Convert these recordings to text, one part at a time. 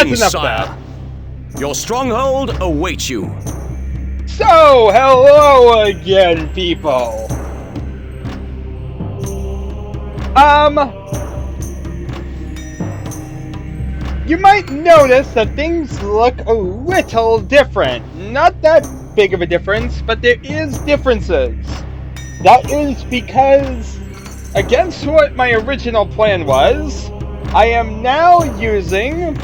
Greetings, enough sire. Your stronghold awaits you. So, hello again, people. You might notice that things look a little different. Not that big of a difference, but there is differences. That is because, against what my original plan was, I am now using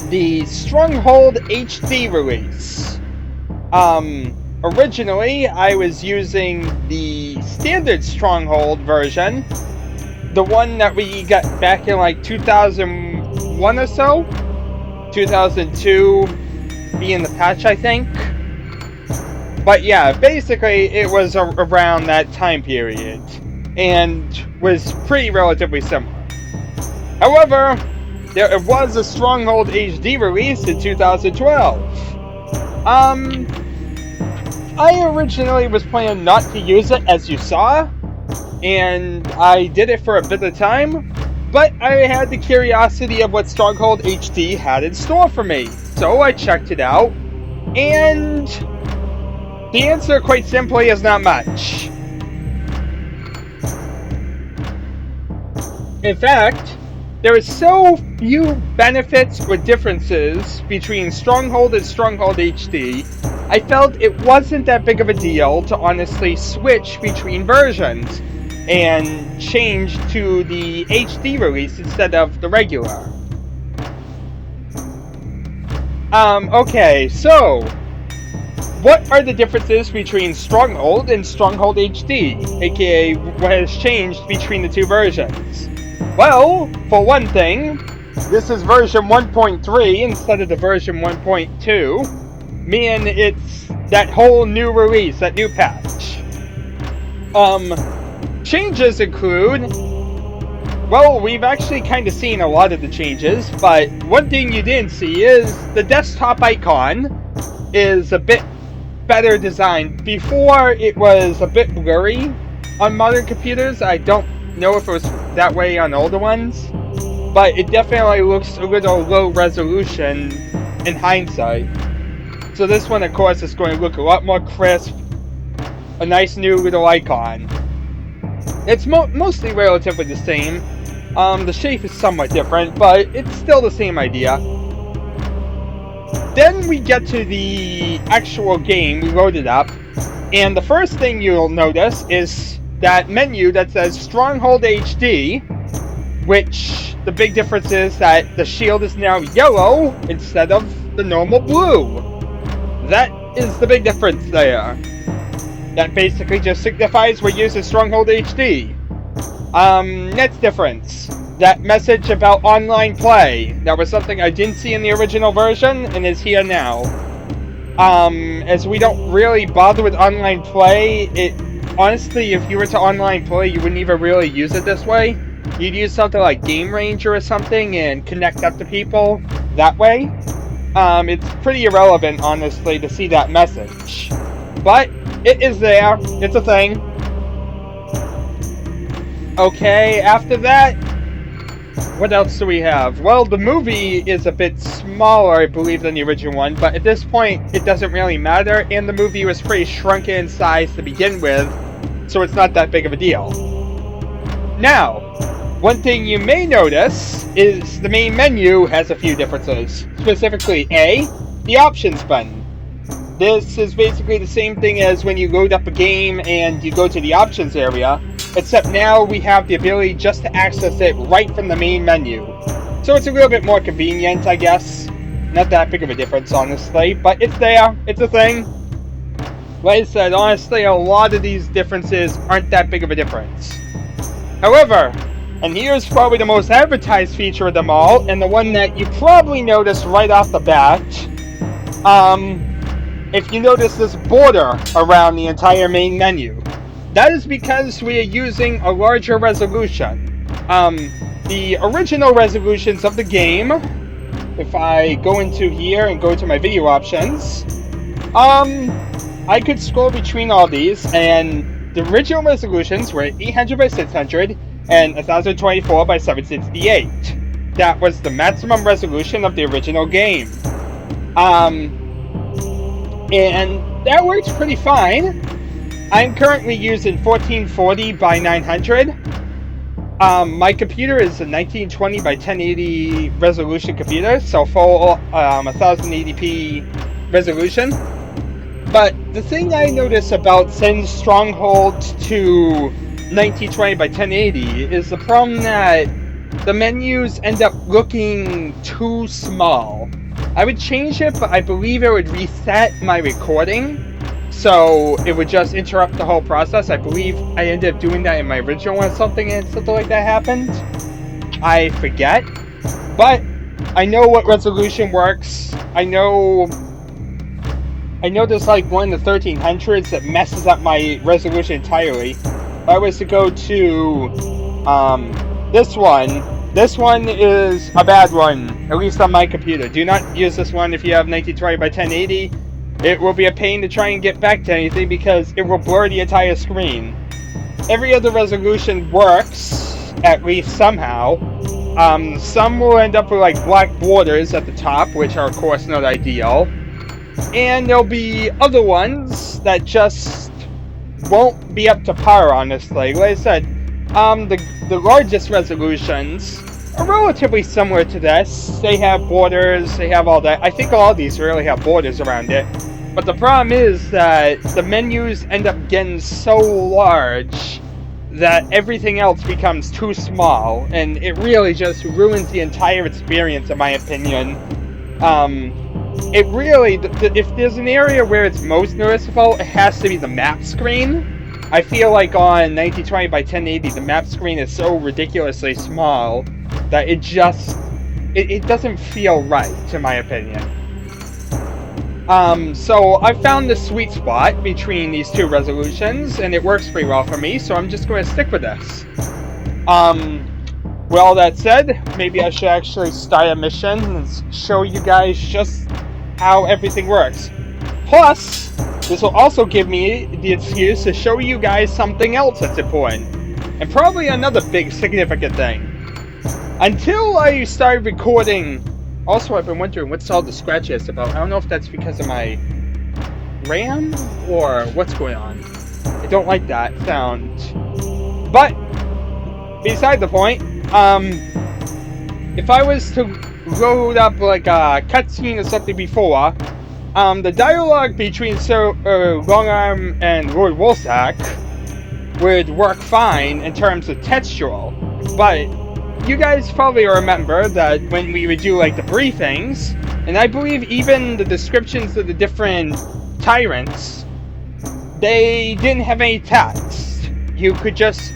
the Stronghold HD release. Originally, I was using the standard Stronghold version, the one that we got back in like 2001 or so, 2002 being the patch, I think. But yeah, basically it was around that time period, and was pretty relatively similar. However, there was a Stronghold HD release in 2012. I originally was planning not to use it, as you saw, and I did it for a bit of time, but I had the curiosity of what Stronghold HD had in store for me, so I checked it out, and the answer, quite simply, is not much. In fact, there are so few benefits or differences between Stronghold and Stronghold HD, I felt it wasn't that big of a deal to honestly switch between versions and change to the HD release instead of the regular. Okay, so what are the differences between Stronghold and Stronghold HD, aka what has changed between the two versions? Well, for one thing, this is version 1.3 instead of the version 1.2, meaning it's that whole new release, that new patch. Changes include, well, we've actually kind of seen a lot of the changes, but one thing you didn't see is the desktop icon is a bit better designed. Before, it was a bit blurry on modern computers. I don't know if it was that way on older ones, but it definitely looks a little low resolution in hindsight. So this one, of course, is going to look a lot more crisp, a nice new little icon. It's mostly relatively the same. The shape is somewhat different, but it's still the same idea. Then we get to the actual game, we load it up, and the first thing you'll notice is that menu that says Stronghold HD, which the big difference is that the shield is now yellow instead of the normal blue. That is the big difference there. That basically just signifies we're using Stronghold HD. Next difference. That message about online play. That was something I didn't see in the original version and is here now. As we don't really bother with online play, honestly, if you were to online play, you wouldn't even really use it this way. You'd use something like Game Ranger or something and connect up to people that way. It's pretty irrelevant, honestly, to see that message. But it is there. It's a thing. Okay, after that, what else do we have? Well, the movie is a bit smaller, I believe, than the original one, but at this point, it doesn't really matter, and the movie was pretty shrunken in size to begin with, so it's not that big of a deal. Now, one thing you may notice is the main menu has a few differences. Specifically, A, the options button. This is basically the same thing as when you load up a game and you go to the options area, except now we have the ability just to access it right from the main menu. So it's a little bit more convenient, I guess. Not that big of a difference, honestly, but it's there. It's a thing. Like I said, honestly, a lot of these differences aren't that big of a difference. However, and here's probably the most advertised feature of them all, and the one that you probably noticed right off the bat. If you notice this border around the entire main menu, that is because we are using a larger resolution. The original resolutions of the game, if I go into here and go to my video options, I could scroll between all these, and the original resolutions were 800 by 600 and 1024 by 768. that was the maximum resolution of the original game. And that works pretty fine. I'm currently using 1440 by 900. My computer is a 1920 by 1080 resolution computer, so full 1080p resolution. But the thing I notice about sending Stronghold to 1920 by 1080 is the problem that the menus end up looking too small. I would change it, but I believe it would reset my recording, so it would just interrupt the whole process. I believe I ended up doing that in my original one, something like that happened. I forget, but I know what resolution works. I know there's like one in the 1300s that messes up my resolution entirely. If I was to go to this one is a bad one, at least on my computer. Do not use this one if you have 1920 by 1080. It will be a pain to try and get back to anything because it will blur the entire screen. Every other resolution works, at least somehow. Some will end up with like black borders at the top, which are of course not ideal. And there'll be other ones that just won't be up to par, honestly. Like I said, the largest resolutions are relatively similar to this. They have borders, they have all that. I think all of these really have borders around it. But the problem is that the menus end up getting so large that everything else becomes too small, and it really just ruins the entire experience, in my opinion. It really, if there's an area where it's most noticeable, it has to be the map screen. I feel like on 1920 by 1080, the map screen is so ridiculously small that it doesn't feel right, in my opinion. So I found the sweet spot between these two resolutions, and it works pretty well for me, so I'm just going to stick with this. With all that said, maybe I should actually start a mission and show you guys just how everything works. Plus, this will also give me the excuse to show you guys something else that's important. And probably another big significant thing. Until I started recording... Also, I've been wondering what's all the scratches about. I don't know if that's because of my RAM or what's going on. I don't like that sound. But, beside the point, if I was to load up like a cutscene or something before, the dialogue between SIr Longarm and Lord Woolsack would work fine in terms of textual, but you guys probably remember that when we would do like the briefings, and I believe even the descriptions of the different Tyrants, they didn't have any text. You would just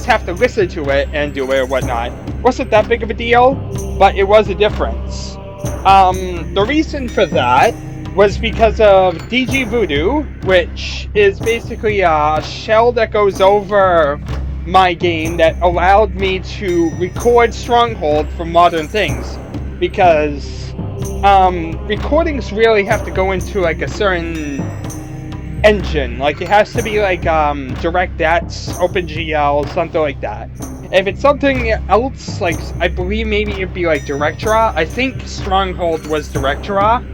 have to listen to it and do it or whatnot. Wasn't that big of a deal, but it was a difference. The reason for that was because of DG Voodoo, which is basically a shell that goes over my game that allowed me to record Stronghold from modern things, because recordings really have to go into like a certain engine. Like it has to be like DirectX, OpenGL, something like that. If it's something else, like I believe maybe it'd be like DirectDraw. I think Stronghold was DirectDraw,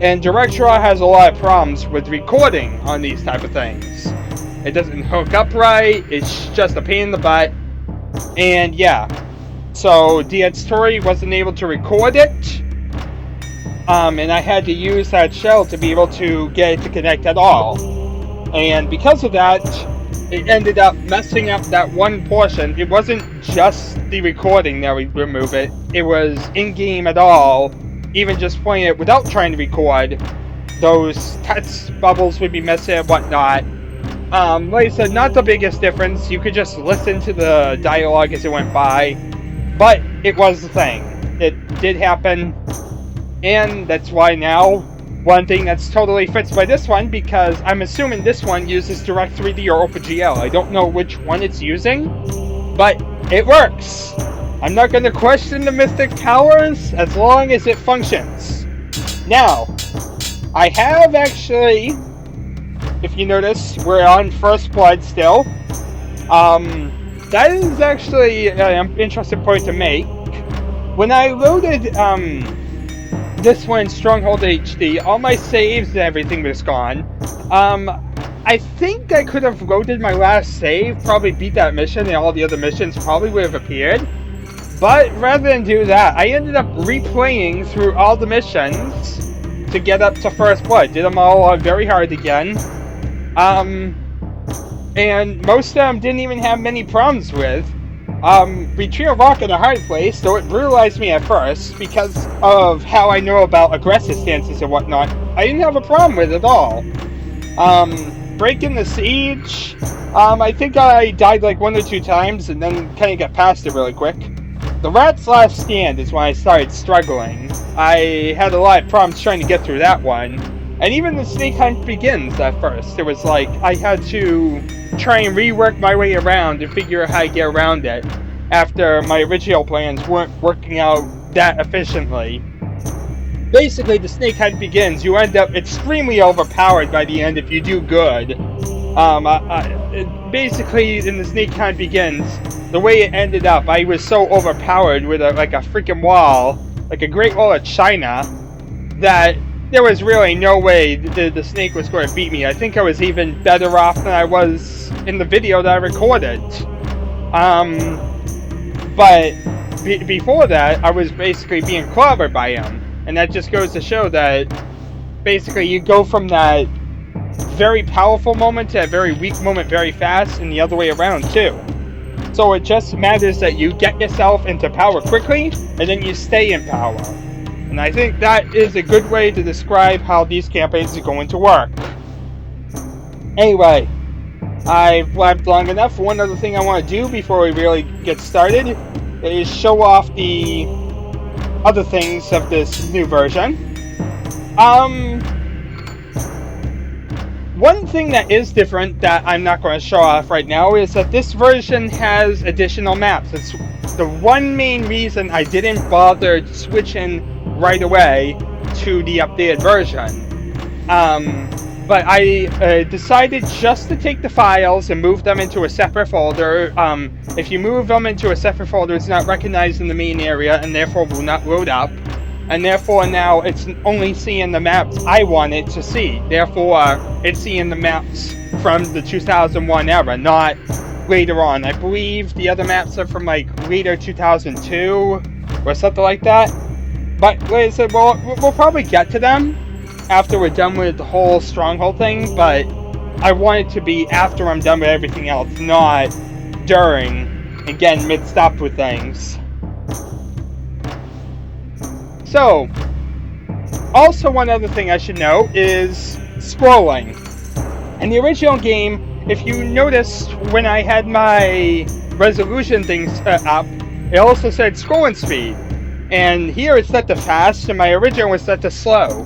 and DirectDraw has a lot of problems with recording on these type of things. It doesn't hook up right, it's just a pain in the butt, and yeah. So DxTory wasn't able to record it, and I had to use that shell to be able to get it to connect at all. And because of that, it ended up messing up that one portion. It wasn't just the recording that would remove it, it was in-game at all. Even just playing it without trying to record, those text bubbles would be messy and whatnot. Like I said, not the biggest difference. You could just listen to the dialogue as it went by, but it was the thing. It did happen, and that's why now one thing that's totally fixed by this one, because I'm assuming this one uses Direct3D or OpenGL. I don't know which one it's using, but it works. I'm not going to question the Mystic Powers as long as it functions. Now, I have actually, if you notice, we're on First Blood still. That is actually an interesting point to make. when I loaded this one, Stronghold HD, all my saves and everything was gone. I think I could have loaded my last save, probably beat that mission, and all the other missions probably would have appeared. But rather than do that, I ended up replaying through all the missions to get up to First Blood. Did them all very hard again. And most of them didn't even have many problems with. Retreat of Rock in a hard place, though it brutalized me at first because of how I know about aggressive stances and whatnot. I didn't have a problem with it at all. Breaking the siege, I think I died like 1 or 2 times and then kind of got past it really quick. The Rat's Last Stand is when I started struggling. I had a lot of problems trying to get through that one. And even the Snake Hunt Begins at first. It was like I had to try and rework my way around and figure out how to get around it after my original plans weren't working out that efficiently. Basically, the Snake Hunt Begins, you end up extremely overpowered by the end if you do good. Basically, in the Snake Hunt Begins, the way it ended up, I was so overpowered with a freaking wall, like a Great Wall of China, that there was really no way the snake was going to beat me. I think I was even better off than I was in the video that I recorded. But before that, I was basically being clobbered by him. And that just goes to show that basically you go from that very powerful moment to a very weak moment very fast, and the other way around too. So it just matters that you get yourself into power quickly, and then you stay in power. And I think that is a good way to describe how these campaigns are going to work. Anyway, I've blabbed long enough. One other thing I want to do before we really get started is show off the other things of this new version. One thing that is different that I'm not going to show off right now is that this version has additional maps. It's the one main reason I didn't bother switching right away to the updated version. But I decided just to take the files and move them into a separate folder. If you move them into a separate folder, it's not recognized in the main area and therefore will not load up. And therefore now it's only seeing the maps I want it to see. Therefore, it's seeing the maps from the 2001 era, not later on. I believe the other maps are from like later 2002 or something like that. But like I said, we'll probably get to them after we're done with the whole Stronghold thing, but I want it to be after I'm done with everything else, not during, again, mid-stop with things. So, also one other thing I should note is scrolling. In the original game, if you noticed when I had my resolution things up, it also said scrolling speed. And here it's set to fast, and my original was set to slow.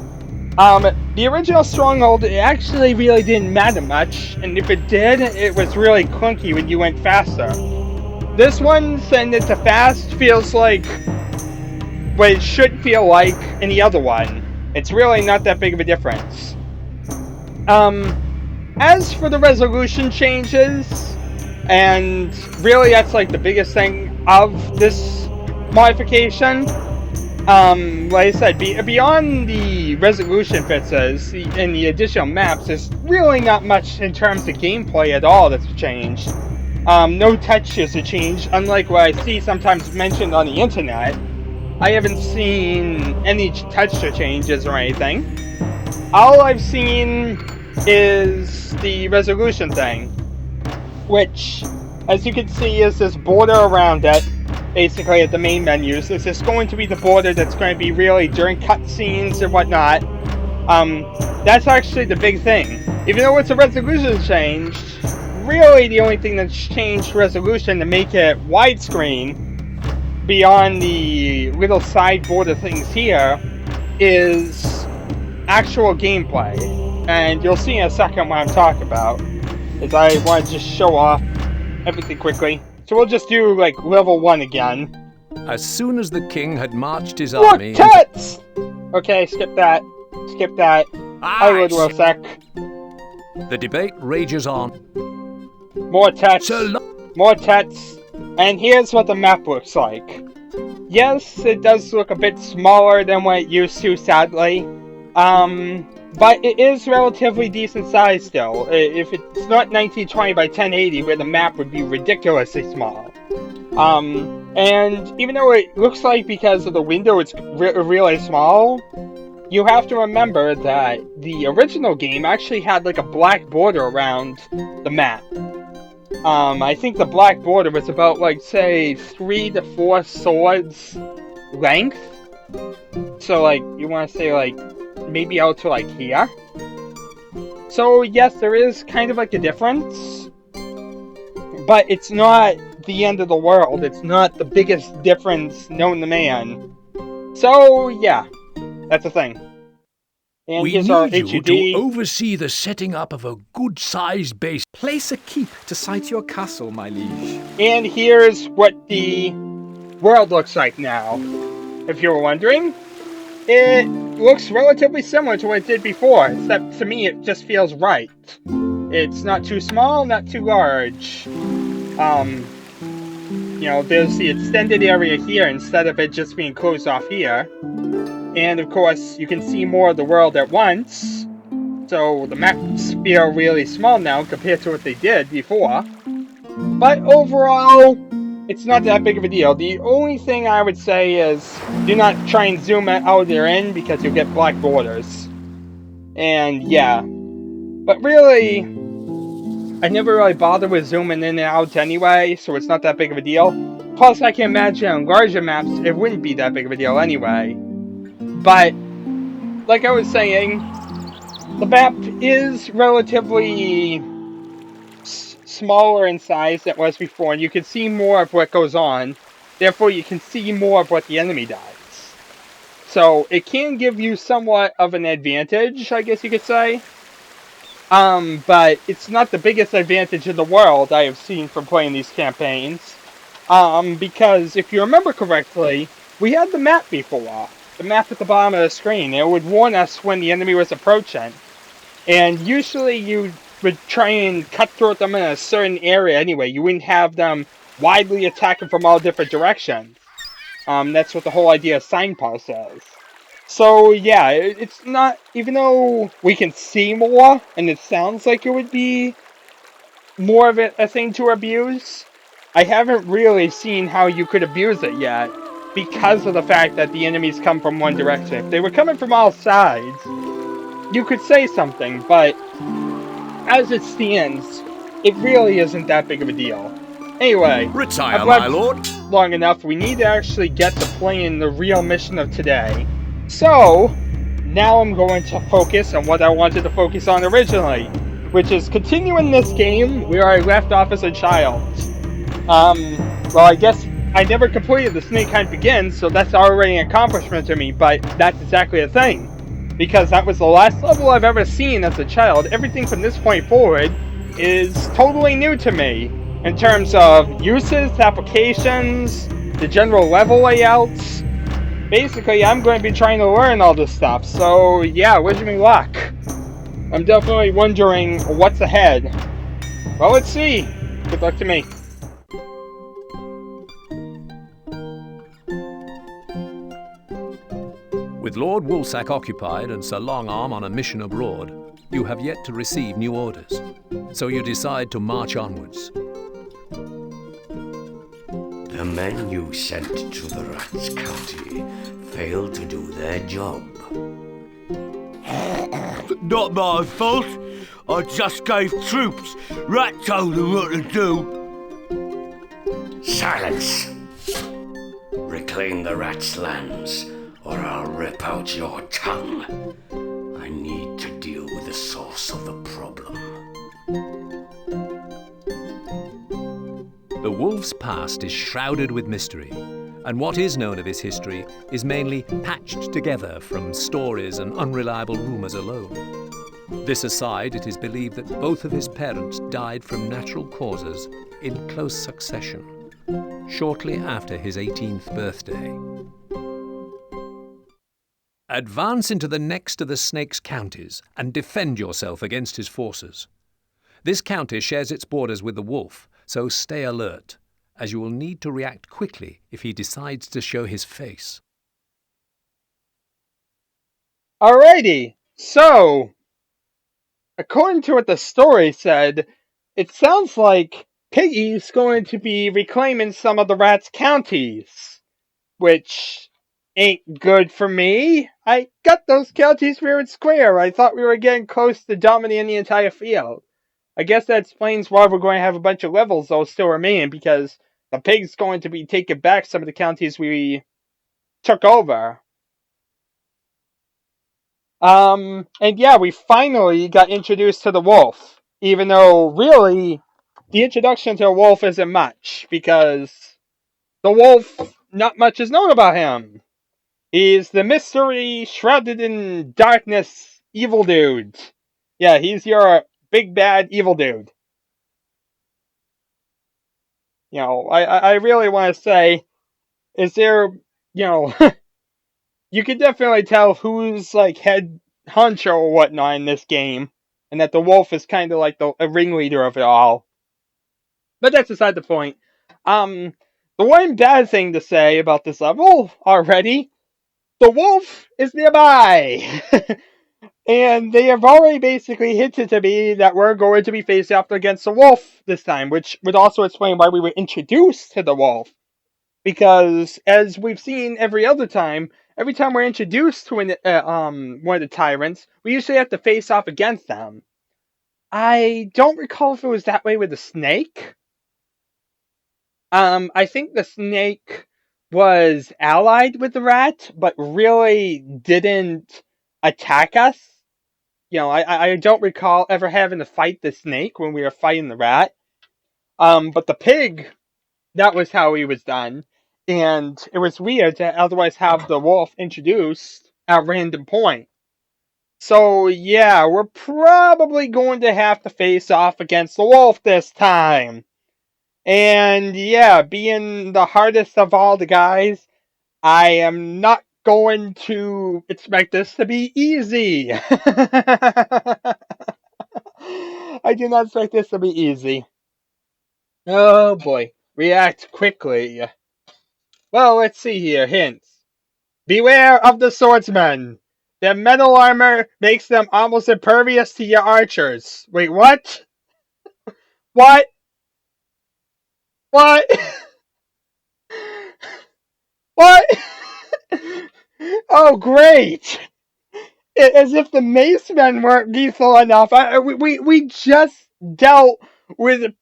The original Stronghold, it actually really didn't matter much, and if it did, it was really clunky when you went faster. This one, setting it to fast, feels like what it should feel like in the other one. It's really not that big of a difference. As for the resolution changes, and really that's like the biggest thing of this modification, like I said, beyond the resolution fixes and the additional maps, there's really not much in terms of gameplay at all that's changed. No textures are changed, unlike what I see sometimes mentioned on the internet. I haven't seen any texture changes or anything. All I've seen is the resolution thing, which, as you can see, is this border around it, basically at the main menus. This is going to be the border that's going to be really during cutscenes and whatnot. That's actually the big thing. Even though it's a resolution change, really the only thing that's changed resolution to make it widescreen, beyond the little side border things here, is actual gameplay. And you'll see in a second what I'm talking about, as I want to just show off everything quickly. So we'll just do, like, level 1 again. As soon as the king had marched his More army... tits! Okay, skip that. Skip that. Hi, Lord Woolsack. The debate rages on. More tits. More tits. And here's what the map looks like. Yes, it does look a bit smaller than what it used to, sadly. But it is relatively decent size still. If it's not 1920 by 1080, where the map would be ridiculously small. And even though it looks like because of the window it's really small, you have to remember that the original game actually had like a black border around the map. I think the black border was about like, say, 3 to 4 swords length. So like, you want to say like, maybe out to like here. So yes, there is kind of like a difference. But it's not the end of the world. It's not the biggest difference known to man. So yeah, that's the thing. And We here's our need you HUD. to oversee the setting up of a good-sized base. Place a keep to site your castle, my liege. And here's what the world looks like now. If you were wondering, it looks relatively similar to what it did before, except to me it just feels right. It's not too small, not too large. You know, there's the extended area here instead of it just being closed off here. And of course, you can see more of the world at once. So the maps feel really small now compared to what they did before. But overall, it's not that big of a deal. The only thing I would say is do not try and zoom out or in because you'll get black borders. And yeah. But really, I never really bother with zooming in and out anyway, so it's not that big of a deal. Plus, I can imagine on larger maps, it wouldn't be that big of a deal anyway. But, like I was saying, the map is relatively smaller in size than it was before, and you can see more of what goes on. Therefore, you can see more of what the enemy does. So, it can give you somewhat of an advantage, I guess you could say. But it's not the biggest advantage in the world I have seen from playing these campaigns. Because if you remember correctly, we had the map before. The map at the bottom of the screen. It would warn us when the enemy was approaching. And usually you would try and cut through them in a certain area anyway. You wouldn't have them widely attacking from all different directions. That's what the whole idea of signpost is. So yeah, it's not, even though we can see more, and it sounds like it would be more of a thing to abuse, I haven't really seen how you could abuse it yet, because of the fact that the enemies come from one direction. If they were coming from all sides, you could say something, but as it stands, it really isn't that big of a deal. Anyway, Retire, I've my left lord. long enough. We need to actually get to playing the real mission of today. So, now I'm going to focus on what I wanted to focus on originally, which is continuing this game where I left off as a child. Well, I guess I never completed the Snake Hunt Begins, so that's already an accomplishment to me, but that's exactly the thing. Because that was the last level I've ever seen as a child. Everything from this point forward is totally new to me. In terms of uses, applications, the general level layouts. Basically, I'm going to be trying to learn all this stuff, so yeah, wish me luck. I'm definitely wondering what's ahead. Well, let's see. Good luck to me. With Lord Woolsack occupied and SIr Longarm on a mission abroad, you have yet to receive new orders. So you decide to march onwards. The men you sent to the Rats County failed to do their job. Not my fault. I just gave troops. Rat told them what to do. Silence! Reclaim the rats' lands, or I'll rip out your tongue. I need to deal with the source of the problem. The wolf's past is shrouded with mystery, and what is known of his history is mainly patched together from stories and unreliable rumors alone. This aside, it is believed that both of his parents died from natural causes in close succession, shortly after his 18th birthday. Advance into the next of the Snake's counties and defend yourself against his forces. This county shares its borders with the wolf, so stay alert as you will need to react quickly if he decides to show his face. Alrighty, so, according to what the story said, it sounds like Piggy's going to be reclaiming some of the rats' counties, which ain't good for me. I got those counties fair and square. I thought we were getting close to dominating the entire field. I guess that explains why we're going to have a bunch of levels though still remaining, because the pig's going to be taking back some of the counties we took over. And yeah, we finally got introduced to the wolf, even though really the introduction to the wolf isn't much, because the wolf, not much is known about him. He's the mystery shrouded in darkness evil dude. Yeah, he's your big bad evil dude. You know, I really want to say, is there, you know, you can definitely tell who's like head honcho or whatnot in this game, and that the wolf is kind of like the ringleader of it all. But that's beside the point. The one bad thing to say about this level already, the wolf is nearby! And they have already basically hinted to me that we're going to be facing off against the wolf this time, which would also explain why we were introduced to the wolf. Because, as we've seen every time we're introduced to one of the tyrants, we usually have to face off against them. I don't recall if it was that way with the snake. I think the snake was allied with the rat, but really didn't attack us. You know, I don't recall ever having to fight the snake when we were fighting the rat. But the pig, that was how he was done. And it was weird to otherwise have the wolf introduced at random point. So yeah, we're probably going to have to face off against the wolf this time. And yeah, being the hardest of all the guys, I am not going to expect this to be easy. I do not expect this to be easy. Oh boy. React quickly. Well, let's see here. Hints. Beware of the swordsman. Their metal armor makes them almost impervious to your archers. Wait, what? What? What? What? Oh, great! As if the mace men weren't lethal enough. We just dealt with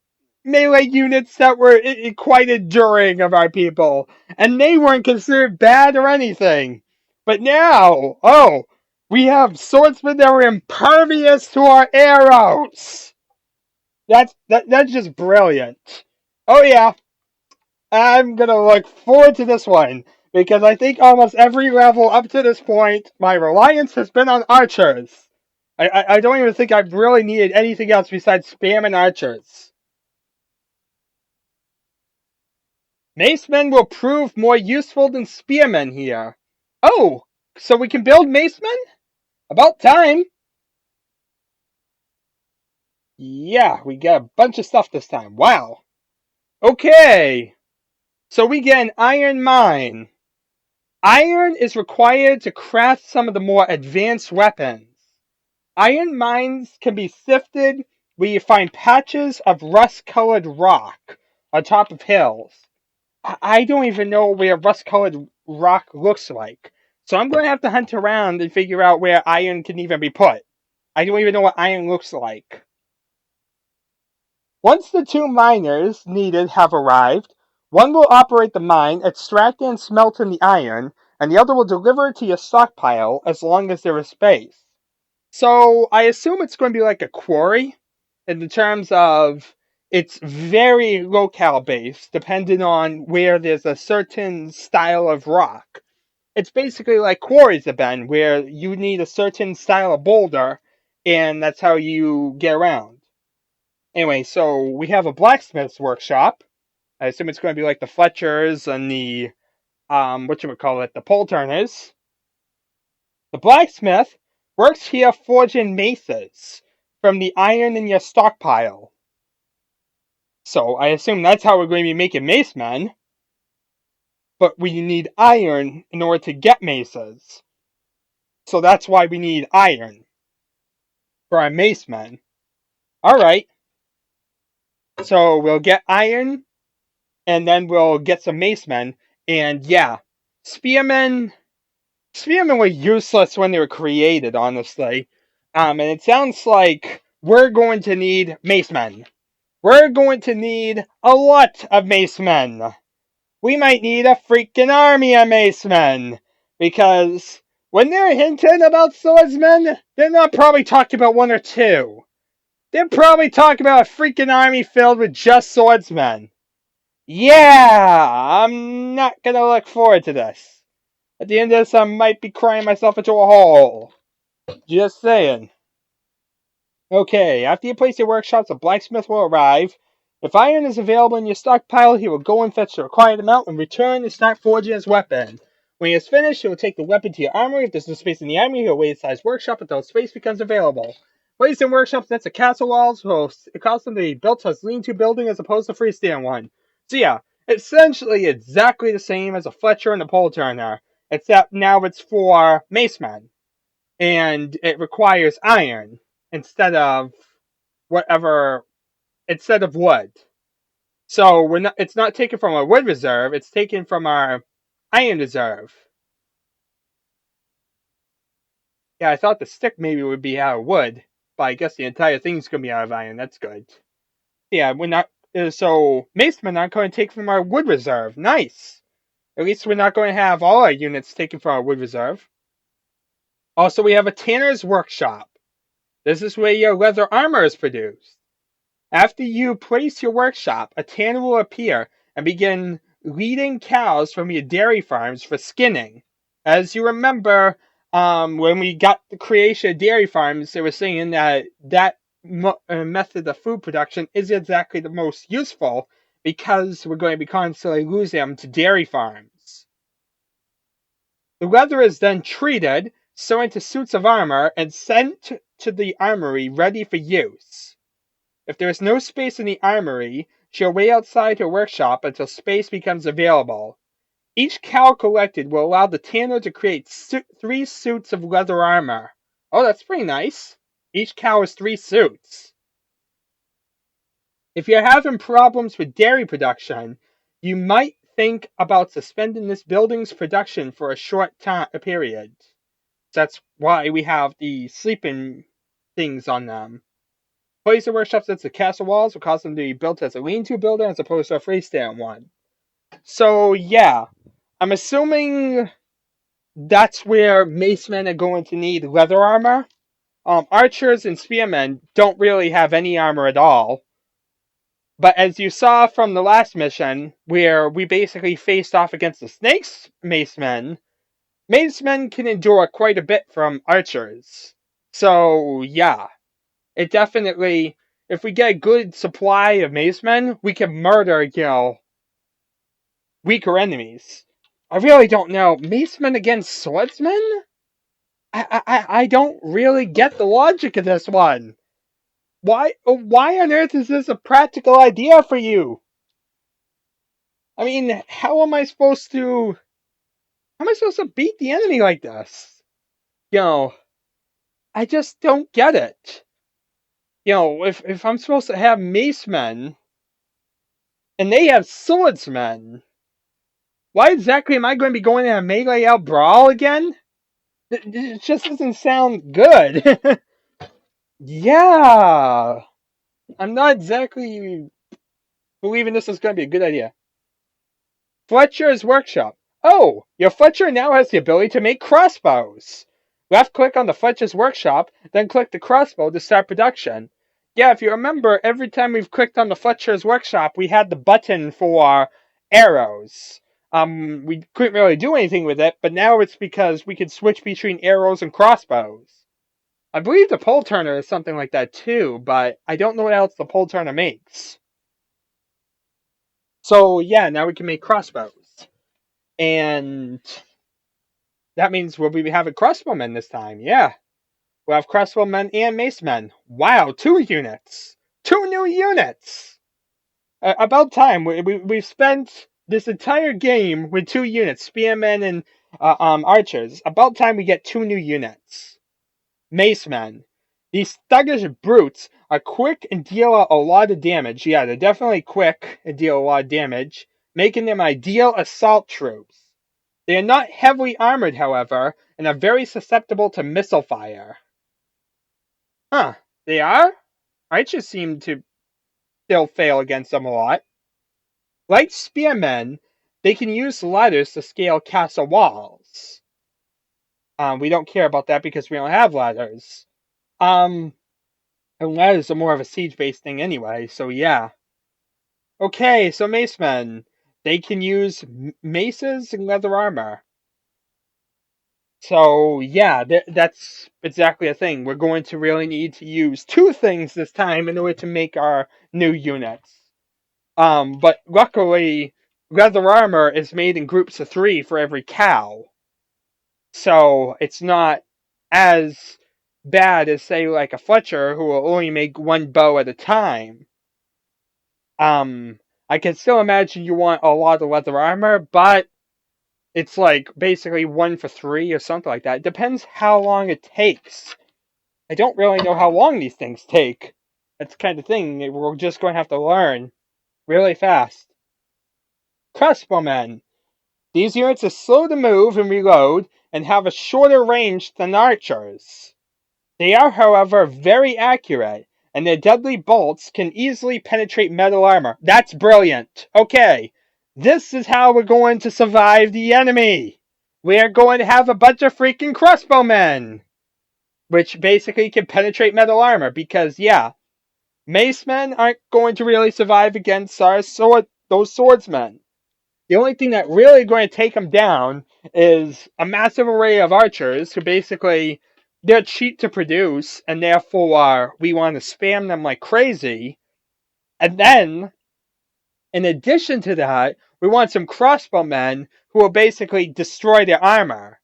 melee units that were quite enduring of our people, and they weren't considered bad or anything. But now, oh, we have swordsmen that were impervious to our arrows. That's just brilliant. Oh yeah, I'm gonna look forward to this one, because I think almost every level up to this point, my reliance has been on archers. I don't even think I've really needed anything else besides spamming archers. Macemen will prove more useful than spearmen here. Oh, so we can build macemen? About time. Yeah, we get a bunch of stuff this time. Wow. Okay. So we get an iron mine. Iron is required to craft some of the more advanced weapons. Iron mines can be sifted where you find patches of rust-colored rock on top of hills. I don't even know where rust-colored rock looks like. So I'm going to have to hunt around and figure out where iron can even be put. I don't even know what iron looks like. Once the two miners needed have arrived, one will operate the mine, extract and smelt in the iron, and the other will deliver it to your stockpile as long as there is space. So I assume it's going to be like a quarry, in the terms of it's very locale based, depending on where there's a certain style of rock. It's basically like quarries have been, where you need a certain style of boulder, and that's how you get around. Anyway, so we have a blacksmith's workshop. I assume it's going to be like the Fletchers and the, the pole turners. The blacksmith works here forging maces from the iron in your stockpile. So I assume that's how we're going to be making mace men. But we need iron in order to get maces. So that's why we need iron for our mace men. Alright. So we'll get iron, and then we'll get some mace men. And yeah, spearmen were useless when they were created, honestly. And it sounds like we're going to need mace men. We're going to need a lot of mace men. We might need a freaking army of mace men. Because when they're hinting about swordsmen, they're not probably talking about one or two. They're probably talking about a freaking army filled with just swordsmen. Yeah, I'm not gonna look forward to this. At the end of this, I might be crying myself into a hole. Just saying. Okay, after you place your workshops, a blacksmith will arrive. If iron is available in your stockpile, he will go and fetch the required amount and return and start forging his weapon. When he is finished, he will take the weapon to your armory. If there's no space in the armory, he will wait inside his workshop until space becomes available. Placed in workshops next to castle walls, it costs them to be built as a lean-to building as opposed to freestanding one. So yeah, essentially exactly the same as a Fletcher and a pole turner, except now it's for mace men, and it requires iron instead of wood. So it's not taken from our wood reserve, it's taken from our iron reserve. Yeah, I thought the stick maybe would be out of wood, but I guess the entire thing's gonna be out of iron. That's good. Yeah, we're not. So macemen aren't going to take from our wood reserve. Nice. At least we're not going to have all our units taken from our wood reserve. Also, we have a tanner's workshop. This is where your leather armor is produced. After you place your workshop, a tanner will appear and begin leading cows from your dairy farms for skinning. As you remember, when we got the creation of dairy farms, they were saying that method of food production is exactly the most useful because we're going to be constantly losing them to dairy farms. The leather is then treated, sewn into suits of armor, and sent to the armory ready for use. If there is no space in the armory, she'll wait outside her workshop until space becomes available. Each cow collected will allow the tanner to create 3 suits of leather armor. Oh, that's pretty nice. Each cow has 3 suits. If you're having problems with dairy production, you might think about suspending this building's production for a short period. That's why we have the sleeping things on them. Place the workshops at the castle walls will cause them to be built as a lean-to building as opposed to a freestanding one. So yeah, I'm assuming that's where macemen are going to need leather armor. Archers and spearmen don't really have any armor at all. But as you saw from the last mission, where we basically faced off against the snakes macemen can endure quite a bit from archers. So yeah, it definitely, if we get a good supply of macemen, we can murder, weaker enemies. I really don't know. Macemen against swordsmen? I don't really get the logic of this one. Why on earth is this a practical idea for you? I mean, how am I supposed to beat the enemy like this? I just don't get it. If I'm supposed to have macemen and they have swordsmen, why exactly am I going to be going in a melee out brawl again? It just doesn't sound good. Yeah, I'm not exactly believing this is going to be a good idea. Fletcher's workshop. Oh, your Fletcher now has the ability to make crossbows. Left click on the Fletcher's workshop, then click the crossbow to start production. Yeah, if you remember, every time we've clicked on the Fletcher's workshop, we had the button for arrows. We couldn't really do anything with it, but now it's because we can switch between arrows and crossbows. I believe the pole turner is something like that too, but I don't know what else the pole turner makes. So yeah, now we can make crossbows. And that means we'll be having crossbowmen this time, yeah. We'll have crossbowmen and macemen. Wow, 2 units! 2 new units! About time. We've spent this entire game with 2 units, spearmen and archers. About time we get 2 new units. Macemen. These thuggish brutes are quick and deal a lot of damage. Yeah, they're definitely quick and deal a lot of damage, making them ideal assault troops. They are not heavily armored, however, and are very susceptible to missile fire. Huh, they are? Archers seem to still fail against them a lot. Like spearmen, they can use ladders to scale castle walls. We don't care about that because we don't have ladders. And ladders are more of a siege-based thing anyway, so yeah. Okay, so macemen. They can use maces and leather armor. So yeah, that's exactly a thing. We're going to really need to use 2 things this time in order to make our new units. But luckily, leather armor is made in groups of 3 for every cow. So it's not as bad as, say, like a Fletcher who will only make 1 bow at a time. I can still imagine you want a lot of leather armor, but it's like basically 1 for 3 or something like that. It depends how long it takes. I don't really know how long these things take. That's the kind of thing we're just going to have to learn really fast. Crossbowmen. These units are slow to move and reload and have a shorter range than archers. They are, however, very accurate, and their deadly bolts can easily penetrate metal armor. That's brilliant. Okay, this is how we're going to survive the enemy. We're going to have a bunch of freaking crossbowmen, which basically can penetrate metal armor, because, yeah, macemen aren't going to really survive against those swordsmen. The only thing that really going to take them down is a massive array of archers who basically, they're cheap to produce, and therefore we want to spam them like crazy. And then, in addition to that, we want some crossbowmen who will basically destroy their armor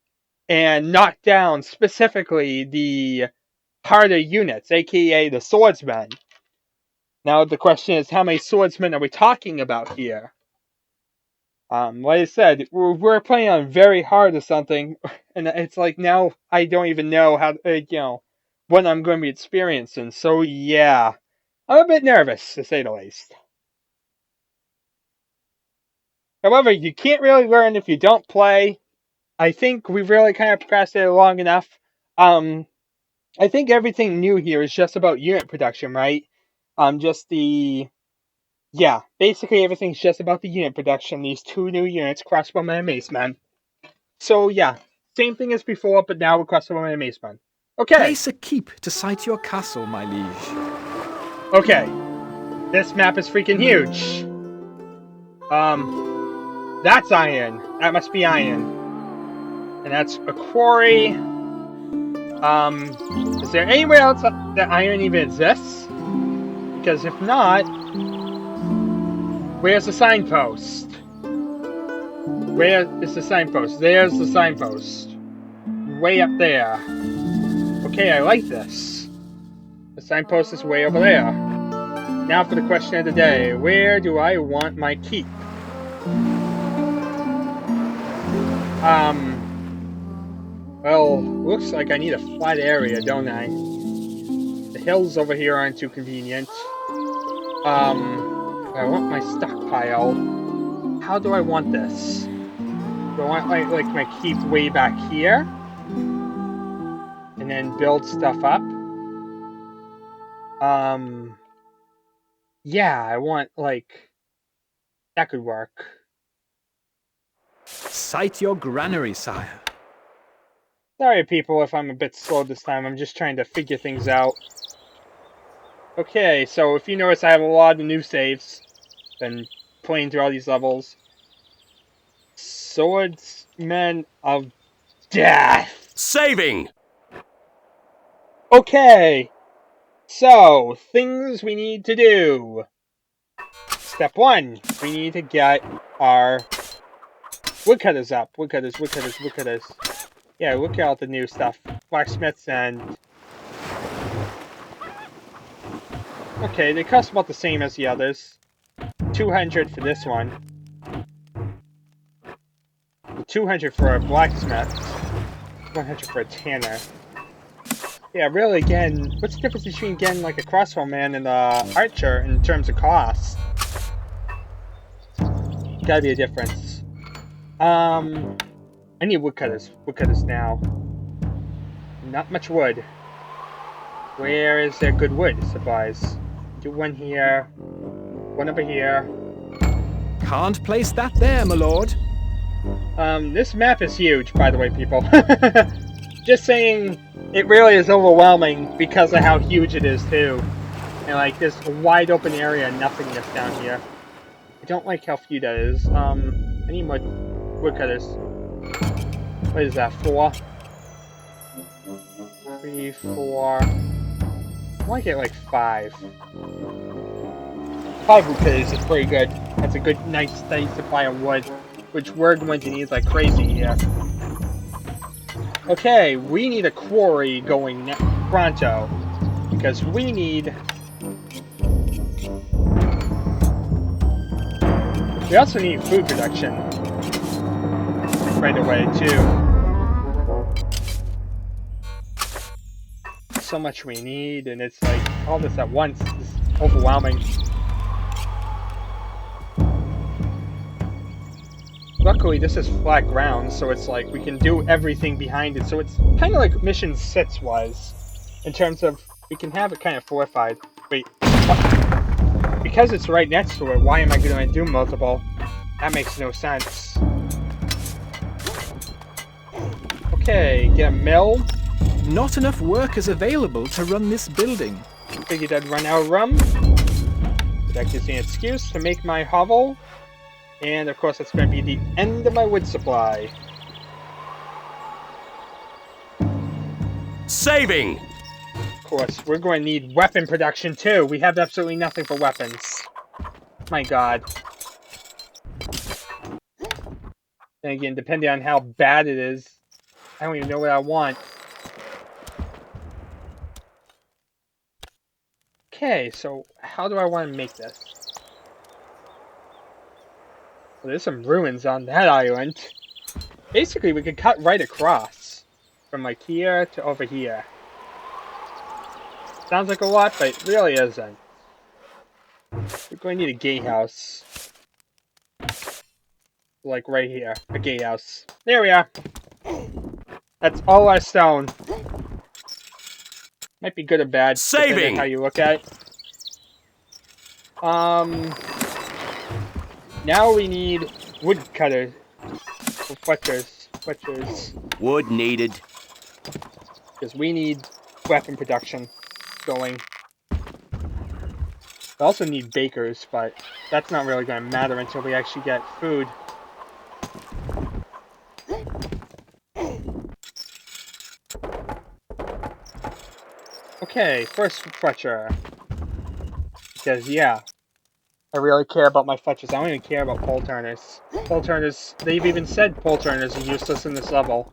and knock down specifically the harder units, aka the swordsmen. Now the question is, how many swordsmen are we talking about here? Like I said, we're playing on very hard or something, and it's like now I don't even know how, what I'm going to be experiencing. So yeah, I'm a bit nervous, to say the least. However, you can't really learn if you don't play. I think we've really kind of procrastinated long enough. I think everything new here is just about unit production, right? Basically everything's just about the unit production. These 2 new units, crossbowmen and macemen. So yeah, same thing as before, but now with crossbowmen and macemen. Okay. Place a keep to sight your castle, my liege. Okay. This map is freaking huge. That's iron. That must be iron. And that's a quarry. Is there anywhere else that iron even exists? Because if not, where's the signpost? Where is the signpost? There's the signpost. Way up there. Okay, I like this. The signpost is way over there. Now for the question of the day. Where do I want my keep? Well, looks like I need a flat area, don't I? The hills over here aren't too convenient. I want my stockpile. How do I want this? Do I want like my keep way back here? And then build stuff up? Yeah, I want that could work. Sight your granary, sire. Sorry people if I'm a bit slow this time, I'm just trying to figure things out. Okay, so if you notice I have a lot of new saves. Been playing through all these levels. Swordsmen of Death! Saving! Okay! So, things we need to do. Step 1, we need to get our woodcutters up. Woodcutters. Yeah, look at all the new stuff. Blacksmiths and... Okay, they cost about the same as the others. 200 for this one. 200 for a blacksmith. 100 for a tanner. Yeah, really, again, what's the difference between getting like a crossbowman and a archer in terms of cost? Gotta be a difference. I need woodcutters. Woodcutters now. Not much wood. Where is there good wood supplies? Do one here. One over here. Can't place that there, my lord. This map is huge, by the way, people. Just saying, it really is overwhelming because of how huge it is, too. And, like, this wide open area, nothingness down here. I don't like how few that is. I need more woodcutters. What is that, 4? 3, 4... I want to get, like, 5. 5 woodcutters is pretty good. That's a good, nice, steady supply of wood. Which we're going to need like crazy here. Okay, we need a quarry going pronto. Because we need... We also need food production. Right away, too. So much we need, and it's like, all this at once is overwhelming. Luckily, this is flat ground, so it's like we can do everything behind it. So it's kind of like Mission 6 was, in terms of we can have it kind of fortified. Wait, what? Because it's right next to it, why am I going to do multiple? That makes no sense. Okay, get a mill. Not enough workers available to run this building. Figured I'd run out of rum. That gives me an excuse to make my hovel. And of course, that's going to be the end of my wood supply. Saving! Of course, we're going to need weapon production too. We have absolutely nothing for weapons. My god. And again, depending on how bad it is, I don't even know what I want. Okay, so how do I want to make this? Well, there's some ruins on that island. Basically, we could cut right across. From like here to over here. Sounds like a lot, but it really isn't. We're going to need a gatehouse. Like right here. A gatehouse. There we are. That's all our stone. Might be good or bad. Depending on how you look at it. Now we need woodcutters. Fletchers. Wood needed. Because we need weapon production going. We also need bakers, but that's not really going to matter until we actually get food. Okay, first Fletcher. Because, yeah. I really care about my fletchers. I don't even care about pole turners. Pole turners, they've even said pole turners are useless in this level.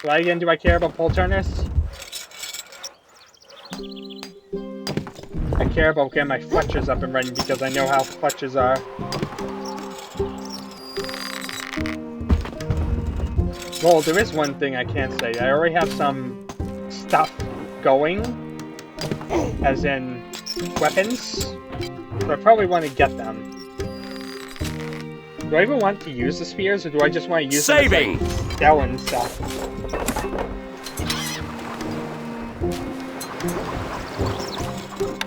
Why again do I care about pole turners? I care about getting my fletchers up and running because I know how fletchers are. Well, there is one thing I can say. I already have some stuff going. As in weapons, so I probably want to get them. Do I even want to use the spears, or do I just want to use them as, like, Dell and stuff?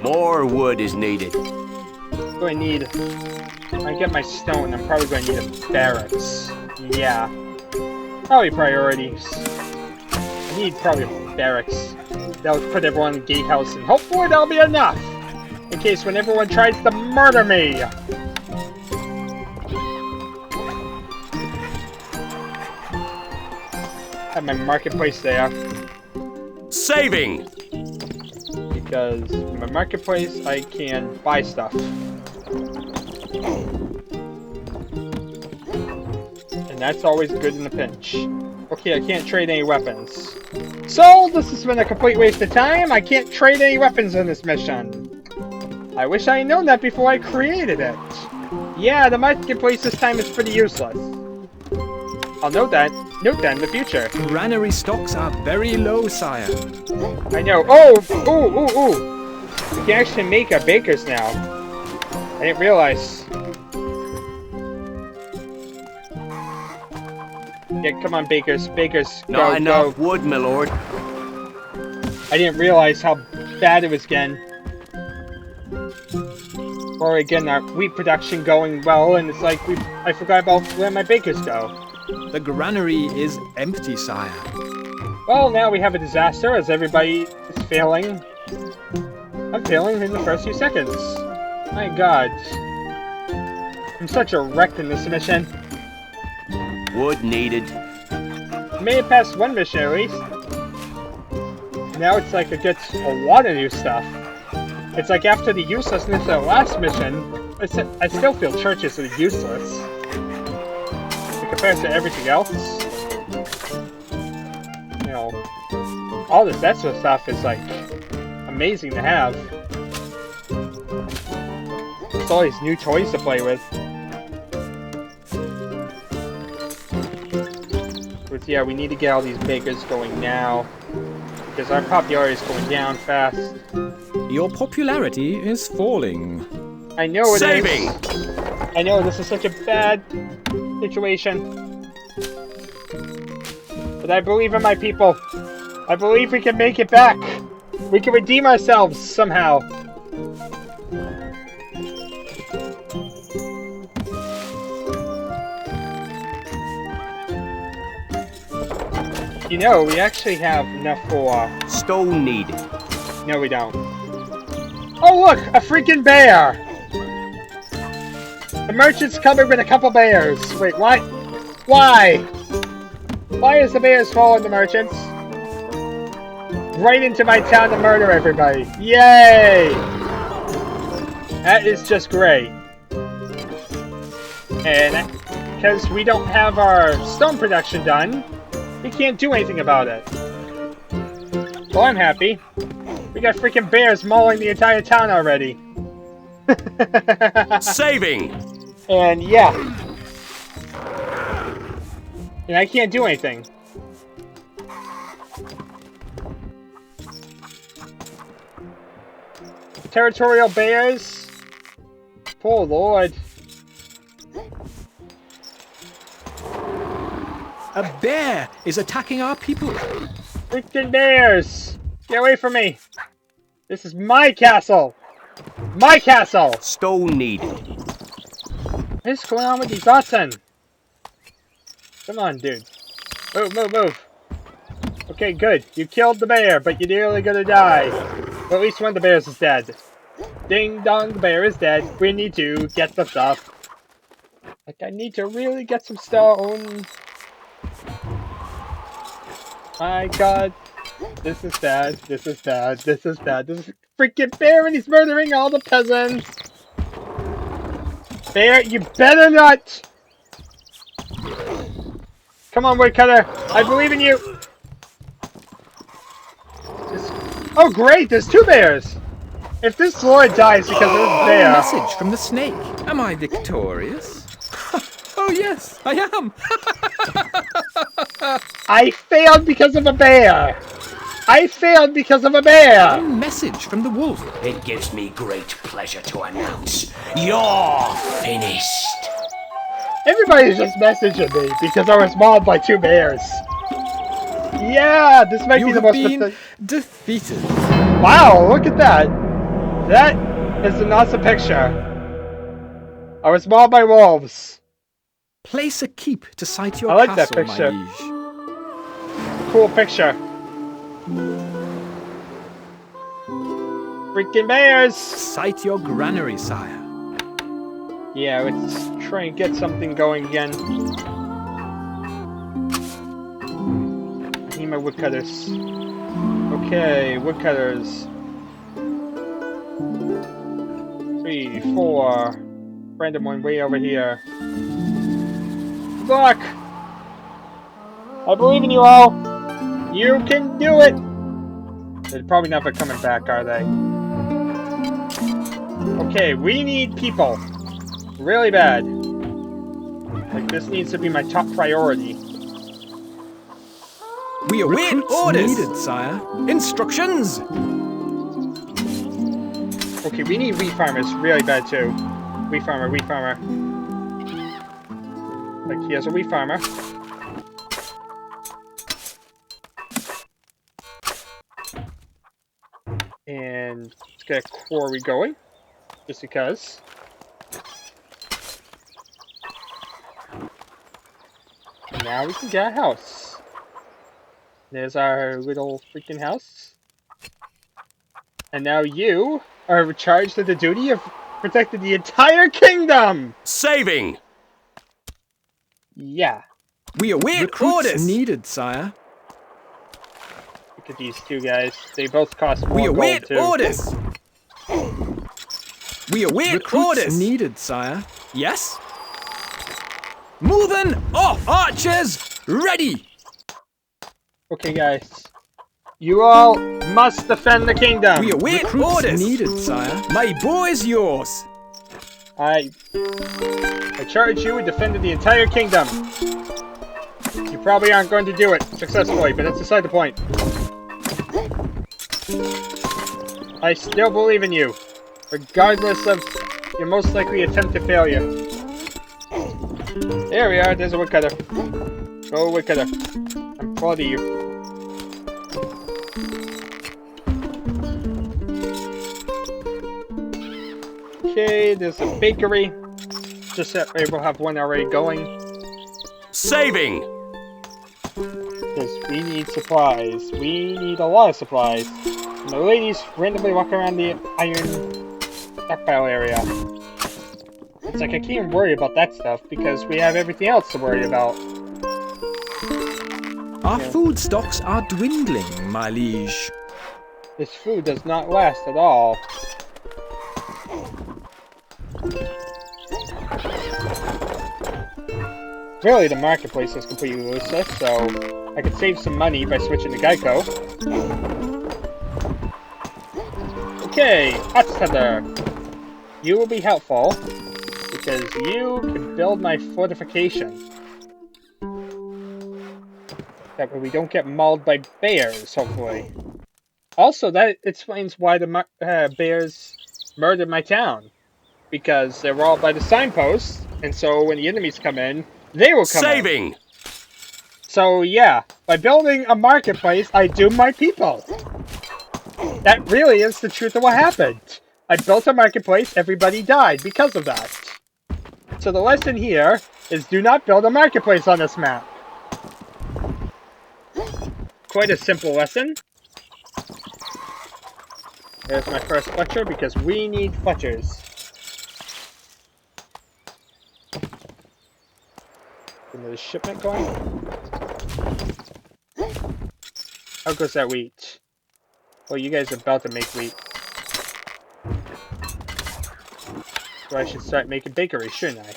More wood is needed. What do I need? When I get my stone, I'm probably going to need a barracks. Yeah. Probably priorities. I need probably a barracks. That'll put everyone in the gatehouse, and hopefully that'll be enough! In case when everyone tries to murder me! Have my marketplace there. Saving! Because in my marketplace, I can buy stuff. And that's always good in a pinch. Okay, I can't trade any weapons. So, this has been a complete waste of time. I can't trade any weapons in this mission. I wish I had known that before I created it. Yeah, the marketplace this time is pretty useless. I'll note that in the future. Granary stocks are very low, sire. I know. Oh! Ooh, ooh, ooh! We can actually make a baker's now. I didn't realize. Yeah, come on, bakers. Bakers, go, Not enough go. wood, my lord. I didn't realize how bad it was getting. Or again, our wheat production going well, and it's like I forgot about where my bakers go. The granary is empty, sire. Well, now we have a disaster as everybody is failing. I'm failing in the first few seconds. My god. I'm such a wreck in this mission. Wood needed. Made it past one mission at least. Now it's like it gets a lot of new stuff. It's like after the uselessness of the last mission, I still feel churches are useless. Compared to everything else. You know, all this extra stuff is like amazing to have. There's all these new toys to play with. But yeah, we need to get all these bakers going now. Because our popularity is going down fast. Your popularity is falling. I know it Saving! is. I know this is such a bad situation. But I believe in my people. I believe we can make it back. We can redeem ourselves somehow. You know, we actually have enough for... Stone needed. No, we don't. Oh, look! A freaking bear! The merchant's coming with a couple bears. Wait, what? Why? Why is the bears following the merchants? Right into my town to murder everybody. Yay! That is just great. And because we don't have our stone production done, we can't do anything about it. Well, I'm happy. We got freaking bears mauling the entire town already. Saving! And yeah. And I can't do anything. Territorial bears? Oh lord. A bear is attacking our people. Freaking bears! Get away from me! This is my castle! My castle! Stone needed. What is going on with these oxen? Come on, dude. Move, move, move. Okay, good. You killed the bear, but you're nearly gonna die. Well, at least one of the bears is dead. Ding dong, the bear is dead. We need to get the stuff. Like, I need to really get some stone. My god. This is bad. This is bad. This is bad. This is a freaking bear and he's murdering all the peasants. Bear, you better not! Come on, woodcutter. I believe in you. Oh, great. There's two bears. If this lord dies because of this bear... A message from the snake. Am I victorious? Oh, yes, I am. I failed because of a bear. I failed because of a bear. A message from the wolf. It gives me great pleasure to announce you're finished. Everybody's just messaging me because I was mauled by two bears. Yeah, this might be You the have most... been defeated. Wow, look at that. That is an awesome picture. I was mauled by wolves. Place a keep to cite your I like that castle, picture. my liege. Cool picture. Freaking bears! Cite your granary, sire. Yeah, let's try and get something going again. I need my woodcutters. Okay, woodcutters. 3, 4. Random one way over here. Good luck! I believe in you all! You can do it! They're probably never coming back, are they? Okay, we need people. Really bad. Like, this needs to be my top priority. We await orders. Needed, sire. Instructions. Okay, we need wheat farmers really bad too. Wheat farmer, wheat farmer. Like, here's a wheat farmer. And let's get a quarry going. Just because. And now we can get a house. There's our little freaking house. And now you are charged with the duty of protecting the entire kingdom! Saving! Yeah. We await Recruits orders. needed, sire. Look at these two guys. They both cost more We gold await too. orders. We await Recruits orders. needed, sire. Yes. Moving off. Archers ready. Okay, guys. You all must defend the kingdom. We await Recruits orders. needed, sire. My bow is yours. I charge you with defending the entire kingdom. You probably aren't going to do it successfully, but that's beside the point. I still believe in you, regardless of your most likely attempt to failure. There we are, there's a woodcutter. Go woodcutter. I'm proud of you. Okay, there's a bakery. Just that way we'll have one already going. Saving! Because we need supplies. We need a lot of supplies. And the ladies randomly walk around the iron stockpile area. It's like I can't even worry about that stuff because we have everything else to worry about. Our food stocks are dwindling, my liege. This food does not last at all. Really, the marketplace is completely useless, so I could save some money by switching to Geico. Okay, Hotstether. You will be helpful, because you can build my fortification. That way we don't get mauled by bears, hopefully. Also, that explains why the bears murdered my town. Because they're all by the signposts, and so when the enemies come in, they will come Saving! in. So yeah, by building a marketplace, I doom my people. That really is the truth of what happened. I built a marketplace, everybody died because of that. So the lesson here is do not build a marketplace on this map. Quite a simple lesson. There's my first Fletcher because we need Fletchers. Another shipment going. How goes that wheat? Well, you guys are about to make wheat. So I should start making bakeries, shouldn't I?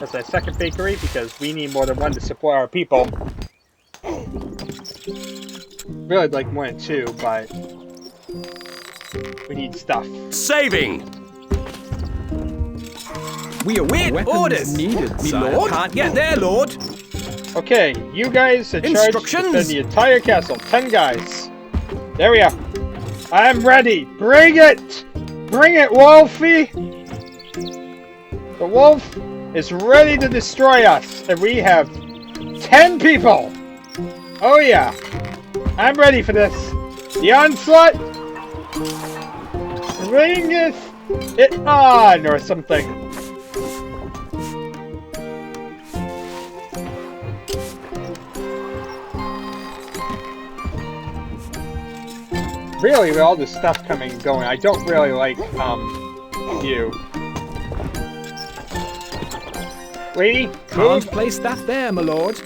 That's our second bakery because we need more than one to support our people. Really like more than two, but we need stuff. Saving! We await Weapons orders. needed, Me sire. lord. Can't get there, lord. Okay, you guys are charged to Instructions? defend the entire castle. 10 guys. There we are. I'm ready. Bring it! Bring it, Wolfie! The wolf is ready to destroy us, and we have 10 people! Oh yeah. I'm ready for this. The onslaught! Bringeth it on, or something. Really, with all this stuff coming and going, I don't really like, you. Lady, Can't move! place that there, my lord.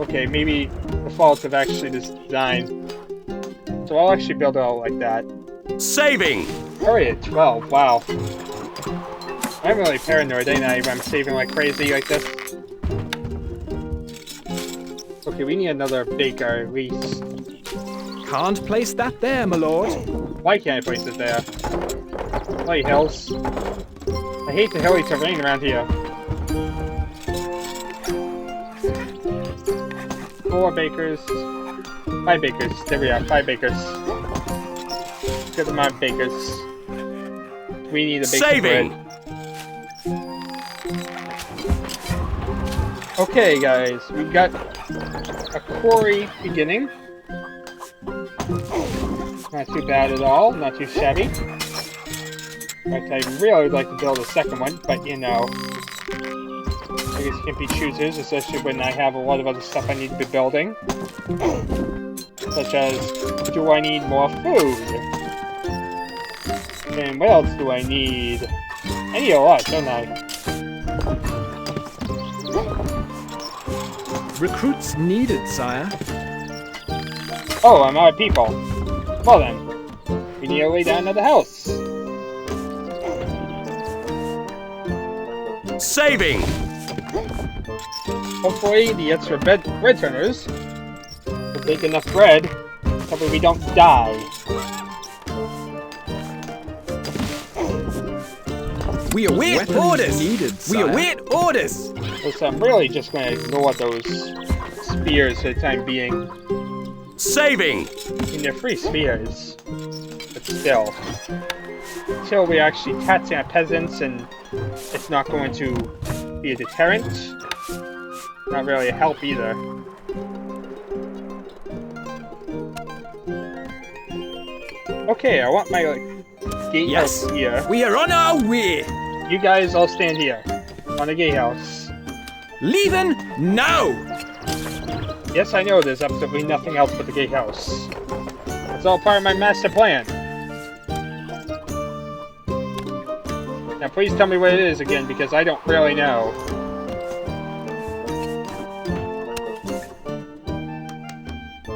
Okay, maybe the fault of actually this design. So I'll actually build it out like that. Saving! Already at 12, wow. I'm really paranoid, ain't I, when I'm saving like crazy like this? Okay, we need another baker at least. Can't place that there, my lord. Why can't I place it there? Why, hills? I hate the hilly terrain around here. 4 bakers. 5 bakers. There we are, 5 bakers. Good amount of bakers. We need a baking bread. Okay, guys, we got a quarry beginning. Not too bad at all, not too shabby. In fact, I really would like to build a second one, but you know, I guess can't be choosers, especially when I have a lot of other stuff I need to be building. Such as, do I need more food? And what else do I need? I need a lot, don't I? Recruits needed, sire. Oh, I'm out of people. Well then, we need to lay down another house. Saving! Hopefully the extra bread turners will bake enough bread so that we don't die. We await orders! Needed, we await orders! So I'm really just going to ignore those spears for the time being. Saving! I mean, they're free spears. But still. Until we're actually taxing our peasants and it's not going to be a deterrent. Not really a help either. Okay, I want my gatehouse here. We are on our way! You guys all stand here. On the gatehouse. Leaving now! Yes, I know there's absolutely nothing else but the gatehouse. It's all part of my master plan. Now please tell me what it is again, because I don't really know.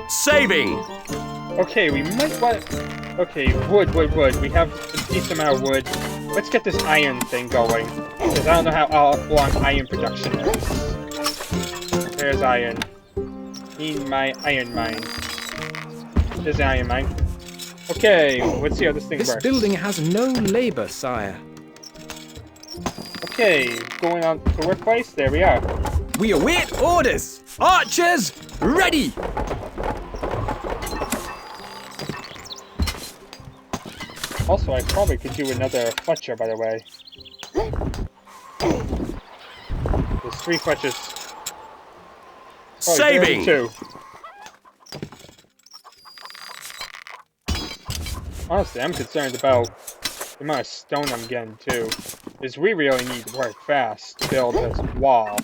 Saving! Okay, we might want... Okay, wood. We have a decent amount of wood. Let's get this iron thing going. Because I don't know how long iron production is. There's iron. Need my iron mine. There's an iron mine. Okay, let's see how this thing works. This building has no labor, sire. Okay, going on to the workplace. There we are. We await orders! Archers, ready! Also, I probably could do another Fletcher, by the way. There's 3 Fletchers. Oh, Saving! 2. Honestly, I'm concerned about the amount of stone I'm getting, too. Because we really need to work fast to build this wall.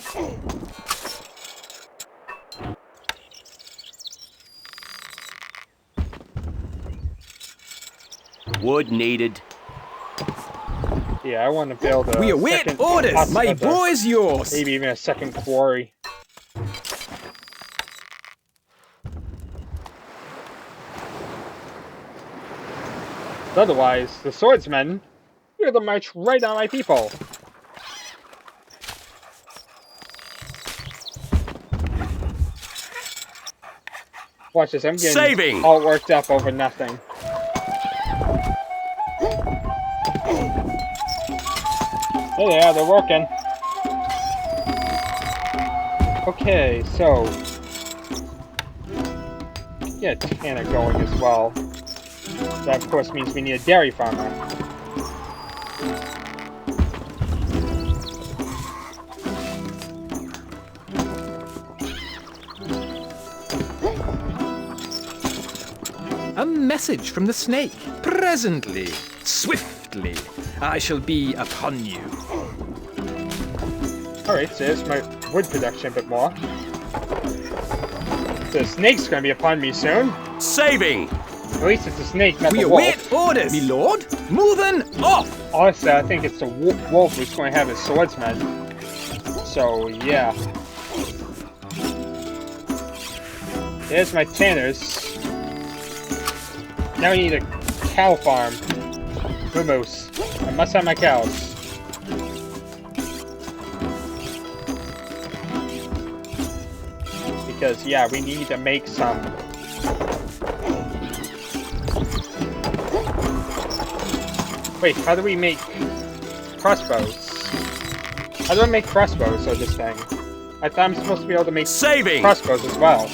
Wood needed. Yeah, I want to build a We await orders! My boy's yours! Maybe even a second quarry. Otherwise, the swordsmen are gonna march right on my people. Watch this, I'm getting all worked up over nothing. Oh yeah, they're working. Okay, so... get Tanner going as well. That of course means we need a dairy farmer. A message from the snake. Presently, swiftly, I shall be upon you. Alright, so there's my wood production a bit more. The snake's gonna be upon me soon. Saving! At least it's a snake, not We the wolf. await orders, me lord. Moving off. Honestly, I think it's the wolf who's going to have his swordsman. So, yeah. There's my tanners. Now I need a cow farm. Moose. I must have my cows. Because, yeah, we need to make some Wait, how do we make crossbows? How do I make crossbows of this thing? I thought I'm supposed to be able to make crossbows as well.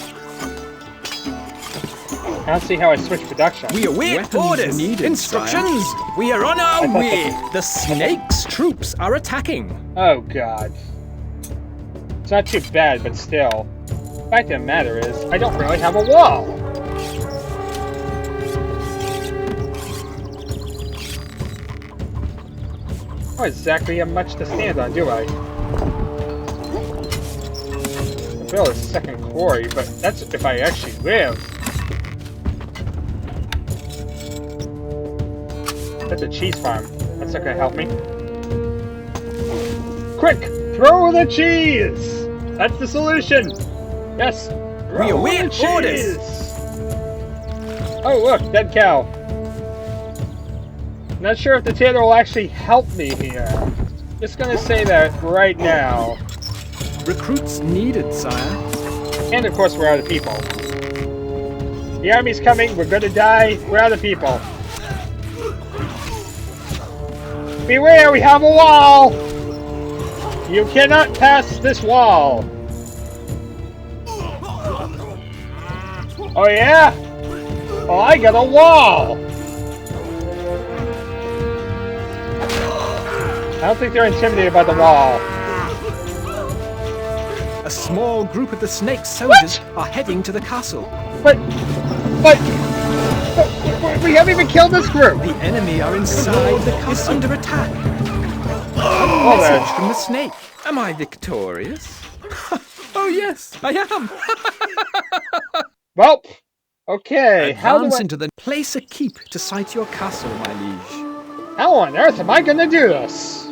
I don't see how I switch production. We await orders, instructions. We are on our way. The snake's troops are attacking. Oh god. It's not too bad, but still. The fact of the matter is, I don't really have a wall. I don't exactly have much to stand on, do I? I build a second quarry, but that's if I actually live. That's a cheese farm. That's not gonna help me. Quick! Throw the cheese! That's the solution! Yes! We await orders! Oh look, dead cow. Not sure if the tailor will actually help me here. Just gonna say that right now. Recruits needed, sire. And of course we're out of people. The army's coming, we're gonna die, we're out of people. Beware, we have a wall! You cannot pass this wall! Oh yeah? Oh, I got a wall! I don't think they're intimidated by the wall. A small group of the snake soldiers are heading to the castle. But we haven't even killed this group! The enemy are inside the castle under attack. A message from the snake. Am I victorious? Oh yes, I am. Well, okay. How do I into the place a keep to site your castle, my liege. How on earth am I gonna do this?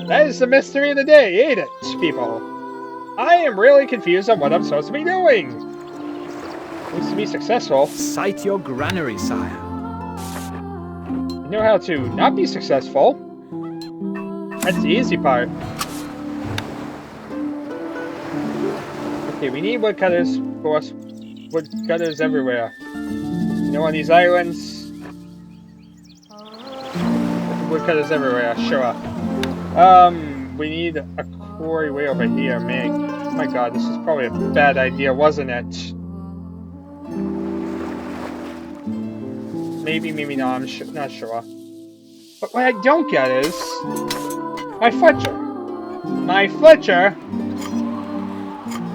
That is the mystery of the day, ain't it, people? I am really confused on what I'm supposed to be doing. Needs to be successful. Site your granary, sire. I know how to not be successful. That's the easy part. Okay, we need woodcutters, of course. Woodcutters everywhere. You know, on these islands. Woodcutters everywhere, sure. We need a quarry way over here, man. Oh my god, this is probably a bad idea, wasn't it? Maybe, maybe not, I'm not sure. But what I don't get is... my Fletcher. My Fletcher?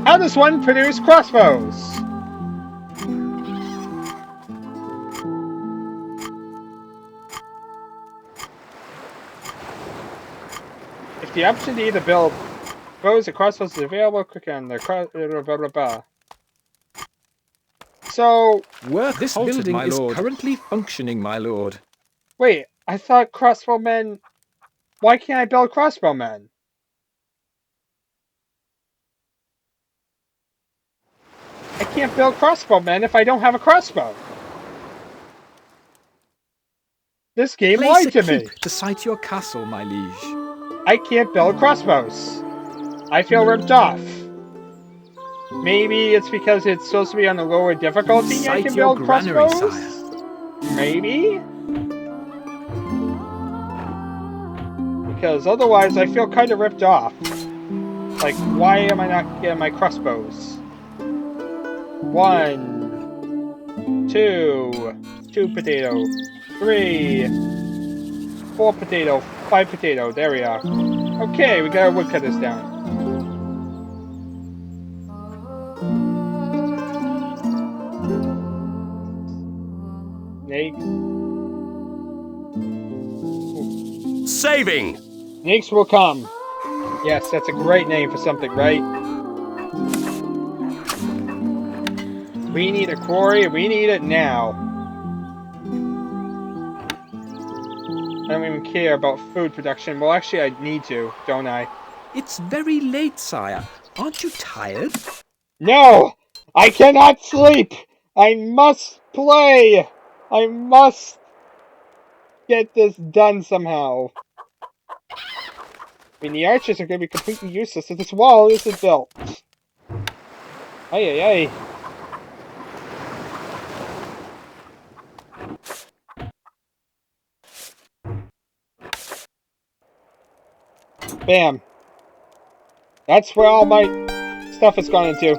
How does one produce crossbows? If the option to either build bows or crossbows is available, click on the blah blah blah. So... This building is currently functioning, my lord. Wait, I thought crossbowmen... Why can't I build crossbowmen? I can't build crossbowmen if I don't have a crossbow. This game lied to me. To site your castle, my liege. I can't build crossbows. I feel ripped off. Maybe it's because it's supposed to be on the lower difficulty I can build crossbows? Sire. Maybe? Because otherwise I feel kind of ripped off. Like, why am I not getting my crossbows? 1, 2 potato, 3, 4 potato, 5 potato, there we are. Okay, we got our woodcutters down. Snake. Saving! Snakes will come. Yes, that's a great name for something, right? We need a quarry, we need it now. I don't even care about food production. Well, actually, I need to, don't I? It's very late, sire. Aren't you tired? No! I cannot sleep! I must play! I must get this done somehow. I mean, the archers are going to be completely useless if this wall isn't built. Ay, ay, ay. Bam. That's where all my stuff has gone into.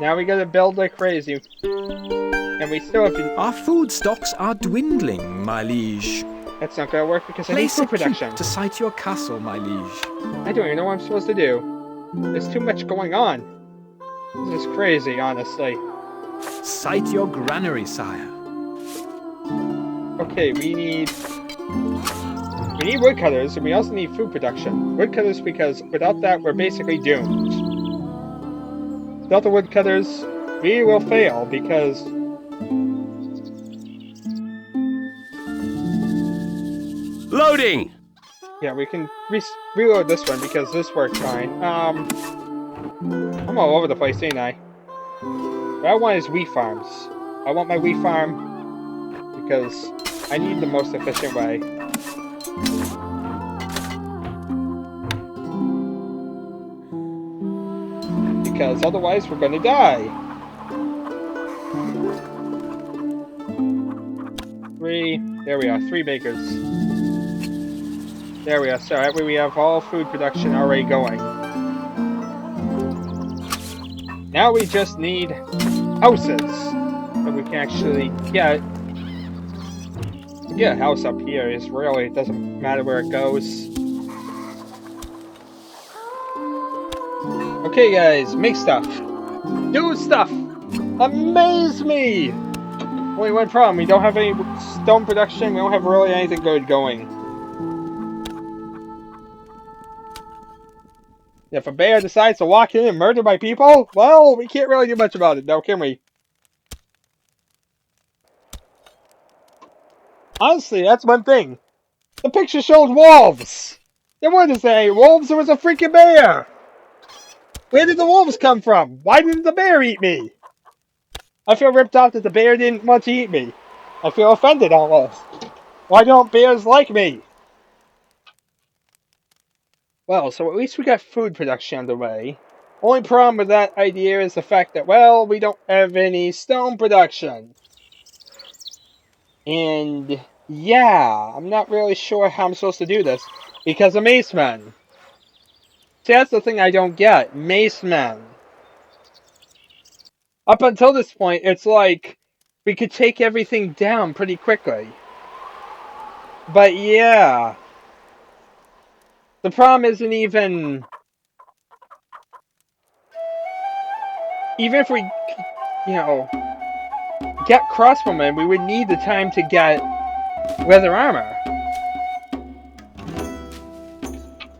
Now we gotta build like crazy. And we still have to... Our food stocks are dwindling, my liege. That's not gonna work because I need Place food a keep production. to site your castle, my liege. I don't even know what I'm supposed to do. There's too much going on. This is crazy, honestly. Site your granary, sire. Okay, we need woodcutters, and we also need food production. Woodcutters because without that, we're basically doomed. Without the woodcutters, we will fail because... Loading! Yeah, we can reload this one because this worked fine. I'm all over the place, ain't I? What I want is wheat farms. I want my wheat farm because I need the most efficient way. Because otherwise we're gonna die. 3, there we are, 3 bakers. There we are, so that way we have all food production already going. Now we just need houses that we can actually get. To get a house up here is really, it doesn't matter where it goes. Okay guys, make stuff. Do stuff! Amaze me! Only one problem, we don't have any stone production, we don't have really anything good going. If a bear decides to walk in and murder my people, well, we can't really do much about it now, can we? Honestly, that's one thing. The picture showed wolves! There wasn't any wolves, there was a freaking bear! Where did the wolves come from? Why didn't the bear eat me? I feel ripped off that the bear didn't want to eat me. I feel offended almost. Why don't bears like me? Well, so at least we got food production underway. Only problem with that idea is the fact that, well, we don't have any stone production. And, yeah, I'm not really sure how I'm supposed to do this. Because of Mace Men. See, that's the thing I don't get. Mace Men. Up until this point, it's like we could take everything down pretty quickly. But yeah. The problem isn't even if we, you know, get crossbowmen, we would need the time to get leather armor.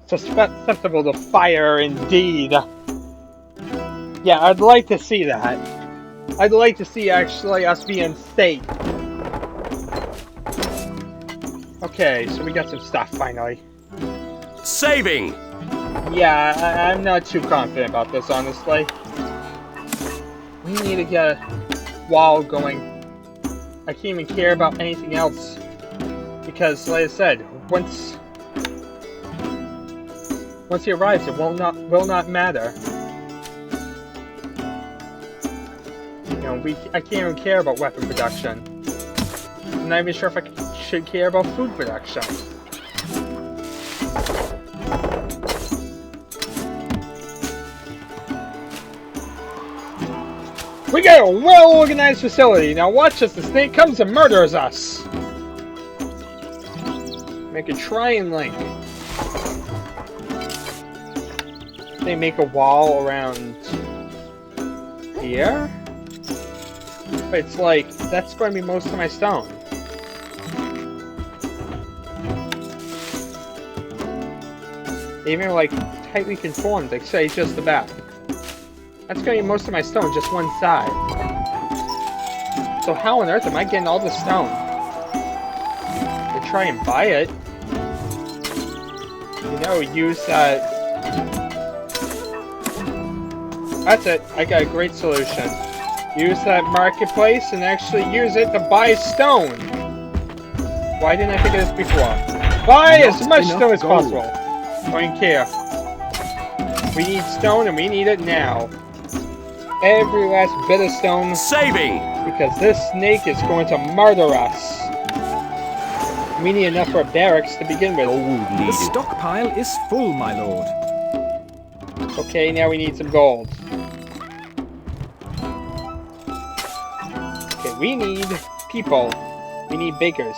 Susceptible to fire, indeed. Yeah, I'd like to see that. I'd like to see, actually, us be in state. Okay, so we got some stuff, finally. Saving! Yeah, I'm not too confident about this, honestly. We need to get a wall going. I can't even care about anything else. Because, like I said, once he arrives, it will not matter. You know, I can't even care about weapon production. I'm not even sure if I should care about food production. We got a well-organized facility. Now watch as the snake comes and murders us. Make a try-and link. They make a wall around here? But it's like, that's going to be most of my stone. Even like tightly conformed, like say just the back. That's going to be most of my stone, just one side. So how on earth am I getting all this stone? To try and buy it. You know, use that. That's it. I got a great solution. Use that marketplace and actually use it to buy stone. Why didn't I think of this before? Buy as much stone as possible. Don't even care. We need stone and we need it now. Every last bit of stone. Saving! Because this snake is going to murder us. We need enough for a barracks to begin with. The stockpile is full, my lord. Okay, now we need some gold. Okay, we need people. We need bakers.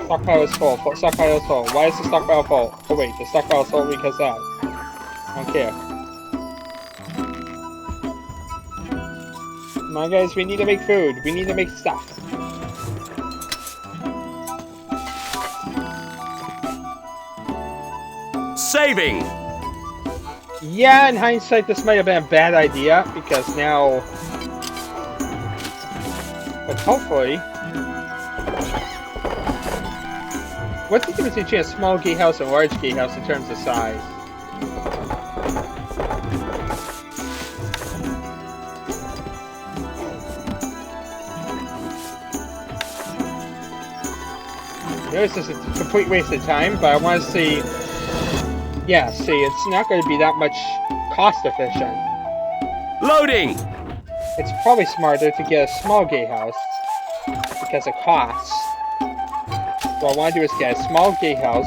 Stockpile is full. Stockpile is full. Why is the stockpile full? Oh wait, the stockpile is full because that. I don't care. Come on guys, we need to make food. We need to make stuff. Saving! Yeah, in hindsight, this might have been a bad idea, because now... But hopefully... What's the difference between a small gatehouse and a large gatehouse in terms of size? Notice this is a complete waste of time, but I want to see... Yeah, see, it's not going to be that much cost efficient. Loading! It's probably smarter to get a small gatehouse because of costs. What I want to do is get a small gatehouse.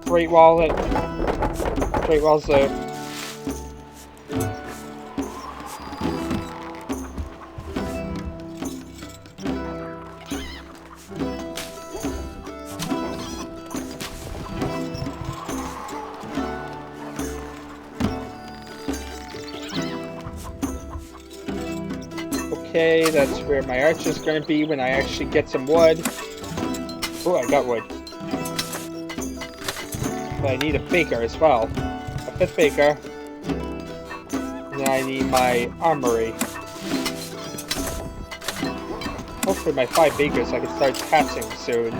Great Wallet. Great Wall's there. Okay, that's where my arch is going to be when I actually get some wood. Oh, I got wood. But I need a baker as well. A 5th baker. And then I need my armory. Hopefully my 5 bakers I can start taxing soon.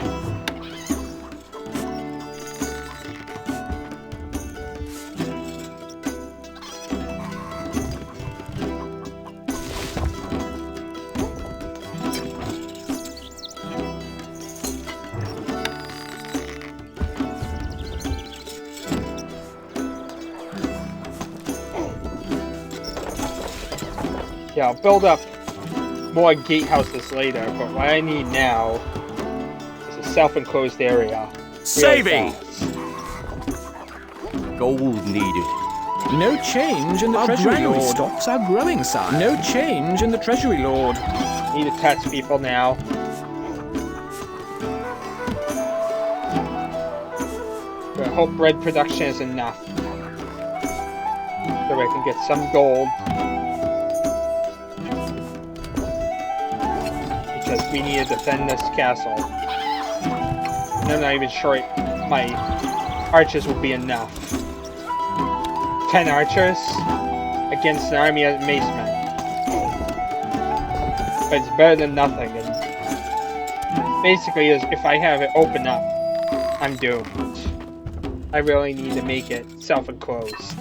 Yeah, I'll build up more gatehouses later, but what I need now is a self-enclosed area. Saving! Gold needed. No change in the treasury, Lord. Stocks are growing, sire. No change in the treasury, Lord. Need to tax people now. But I hope bread production is enough. So I can get some gold. Because we need to defend this castle. And I'm not even sure my archers will be enough. 10 archers against an army of macemen. But it's better than nothing. And basically, if I have it open up, I'm doomed. I really need to make it self-enclosed.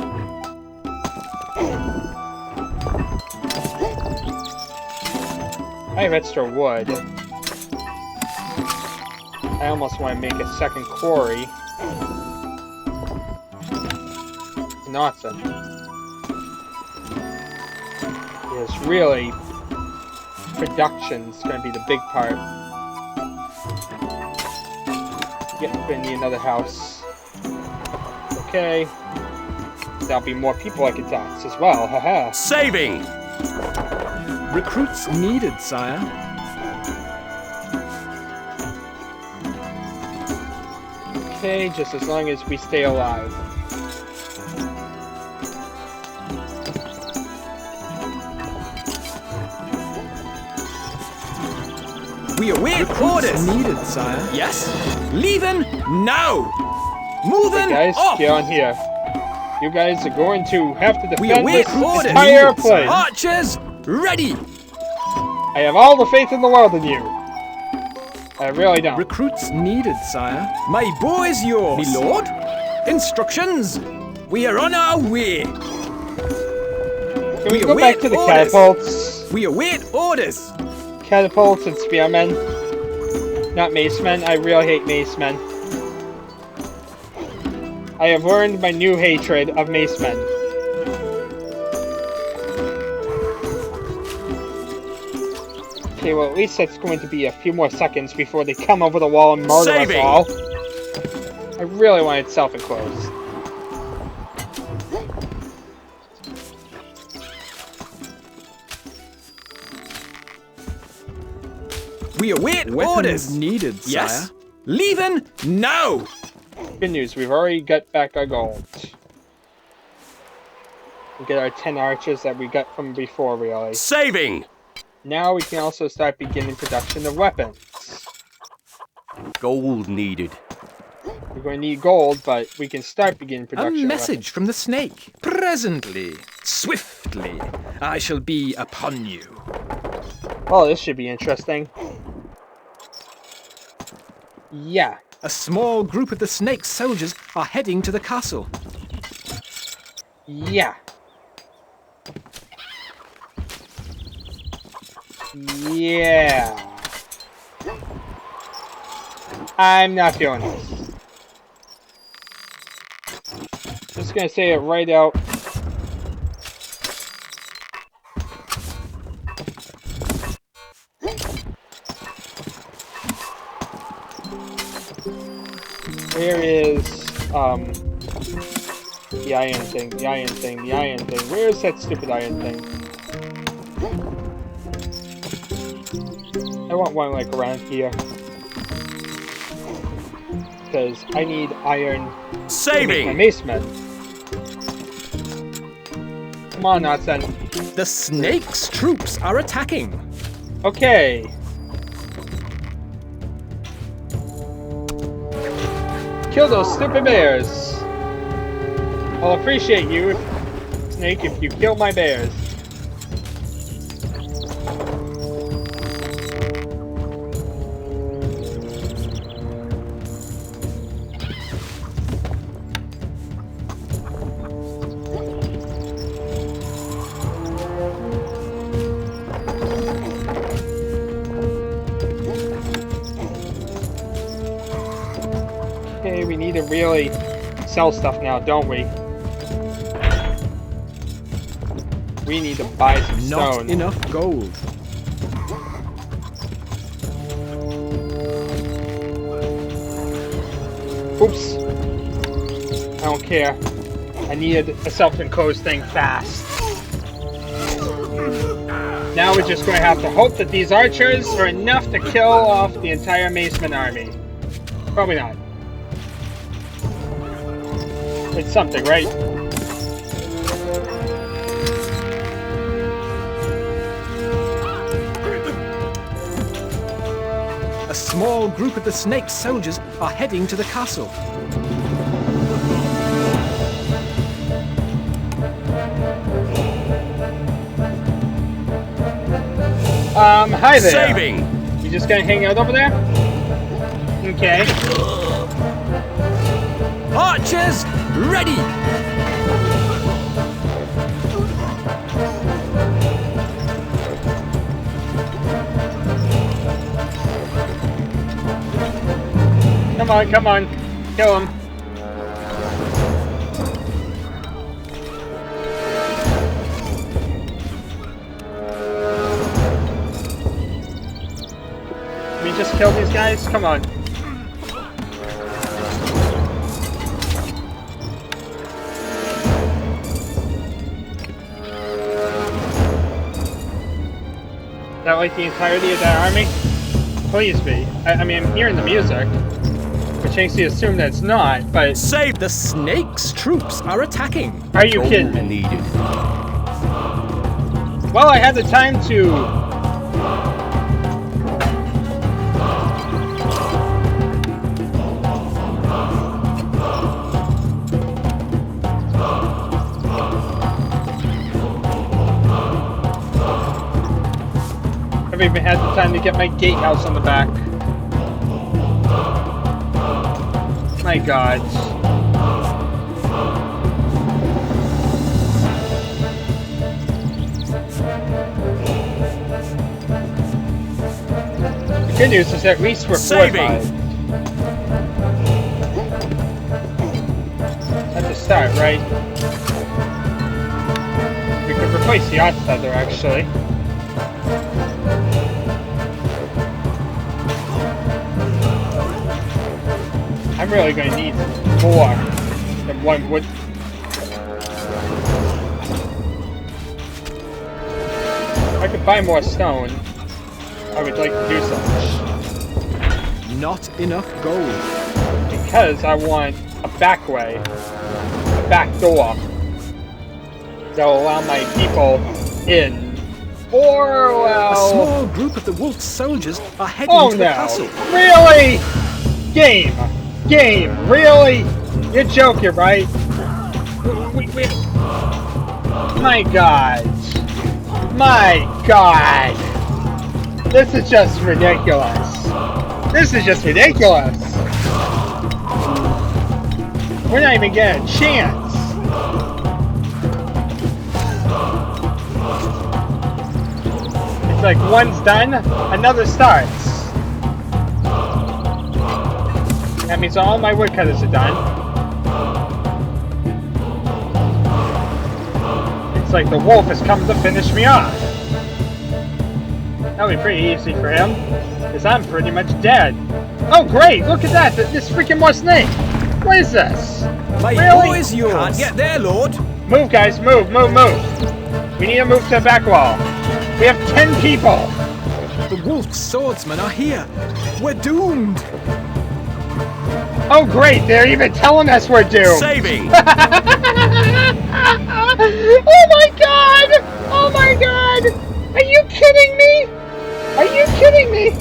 I have extra wood. I almost want to make a second quarry. It's awesome. Because really, production's going to be the big part. Yep, we're going to need another house. Okay. There'll be more people I can tax as well, haha. Saving! Recruits needed, sire. Okay, just as long as we stay alive. We await orders. Needed, sire. Yes. Leaving now. Moving. Hey guys, off. get on here. You guys are going to have to We defend await this orders. entire place. Archers ready. I have all the faith in the world in you. I really don't. Recruits needed, sire. My bow is yours. Me lord. Instructions. We are on our way. Can we go back to the catapults? We await orders. Catapults and spearmen. Not macemen. I really hate macemen. I have learned my new hatred of macemen. Okay, well, at least that's going to be a few more seconds before they come over the wall and murder us all. I really want it self-enclosed. We await orders. Needed, Yes? sire. Leaving now! Good news, we've already got back our gold. We get our 10 archers that we got from before, really. Saving! Now we can also start beginning production of weapons. Gold needed. We're going to need gold, but we can start beginning A production of message from the snake. Presently, swiftly, I shall be upon you. weapons. Oh, this should be interesting. Yeah. A small group of the snake's soldiers are heading to the castle. Yeah. Yeah. I'm not feeling this. Just gonna say it right out. Where is the iron thing? The iron thing, the iron thing. Where is that stupid iron thing? I want one like around here. Because I need iron to make my Saving! mace men. Come on, Nathan. The snake's troops are attacking. Okay. Kill those stupid bears. I'll appreciate you, Snake, if you kill my bears. Okay, we need to really sell stuff now, don't we? We need to buy some Not stone. enough gold. Oops. I don't care. I needed a self-enclosed thing fast. Now we're just going to have to hope that these archers are enough to kill off the entire Maceman army. Probably not. It's something, right? A small group of the snake's soldiers are heading to the castle. Hi there. Saving! You just gonna hang out over there? Okay. Archers, ready! Come on, come on. Kill him. Can we just kill these guys? Come on. Is that like the entirety of that army? Please be. I mean, I'm hearing the music, which makes me assume that it's not, but... Save! The snake's troops are attacking. Are you kidding me? Needed. Well, I had the time to... I've even had the time to get my gatehouse on the back. My God. The good news is at least we're fortified. That's a start, right? We could replace the Odd Feather, actually. I'm really going to need more than one wood. If I could buy more stone, I would like to do so. Not enough gold. Because I want a back way, a back door that will allow my people in. Or, well... A small group of the wolf soldiers are heading Oh to the no! castle. Really? Game! Really? You're joking, right? My God! This is just ridiculous! We're not even getting a chance! It's like one's done, another starts. That means all my woodcutters are done. It's like the wolf has come to finish me off. That'll be pretty easy for him, because I'm pretty much dead. Oh great, look at that, this freaking more snake. What is this? My Really? boy is yours. Can't get there, Lord. Move guys, move. We need to move to the back wall. We have 10 people. The wolf swordsmen are here. We're doomed. Oh great, they're even telling us we're doomed. Saving! Oh my god! Are you kidding me?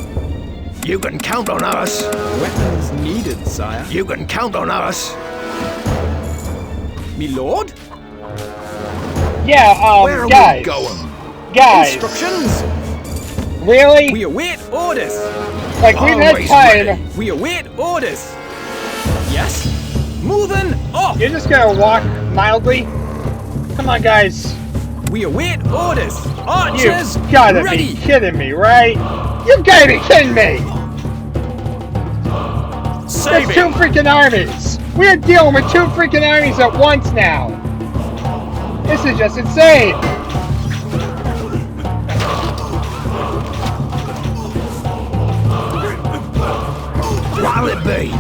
You can count on us. Weapons needed, sire. You can count on us. Me lord? Yeah, Where are guys. we going? Guys. Instructions. Really? We await orders. Like, we've had Always time. ready. We await orders. Yes? Moving off. You're just gonna walk mildly? Come on, guys. We await orders. Archers, You've gotta ready. be kidding me, right? You've gotta be kidding me! There's Saving! 2 freaking armies! We're dealing with 2 freaking armies at once now! This is just insane! What'll it be?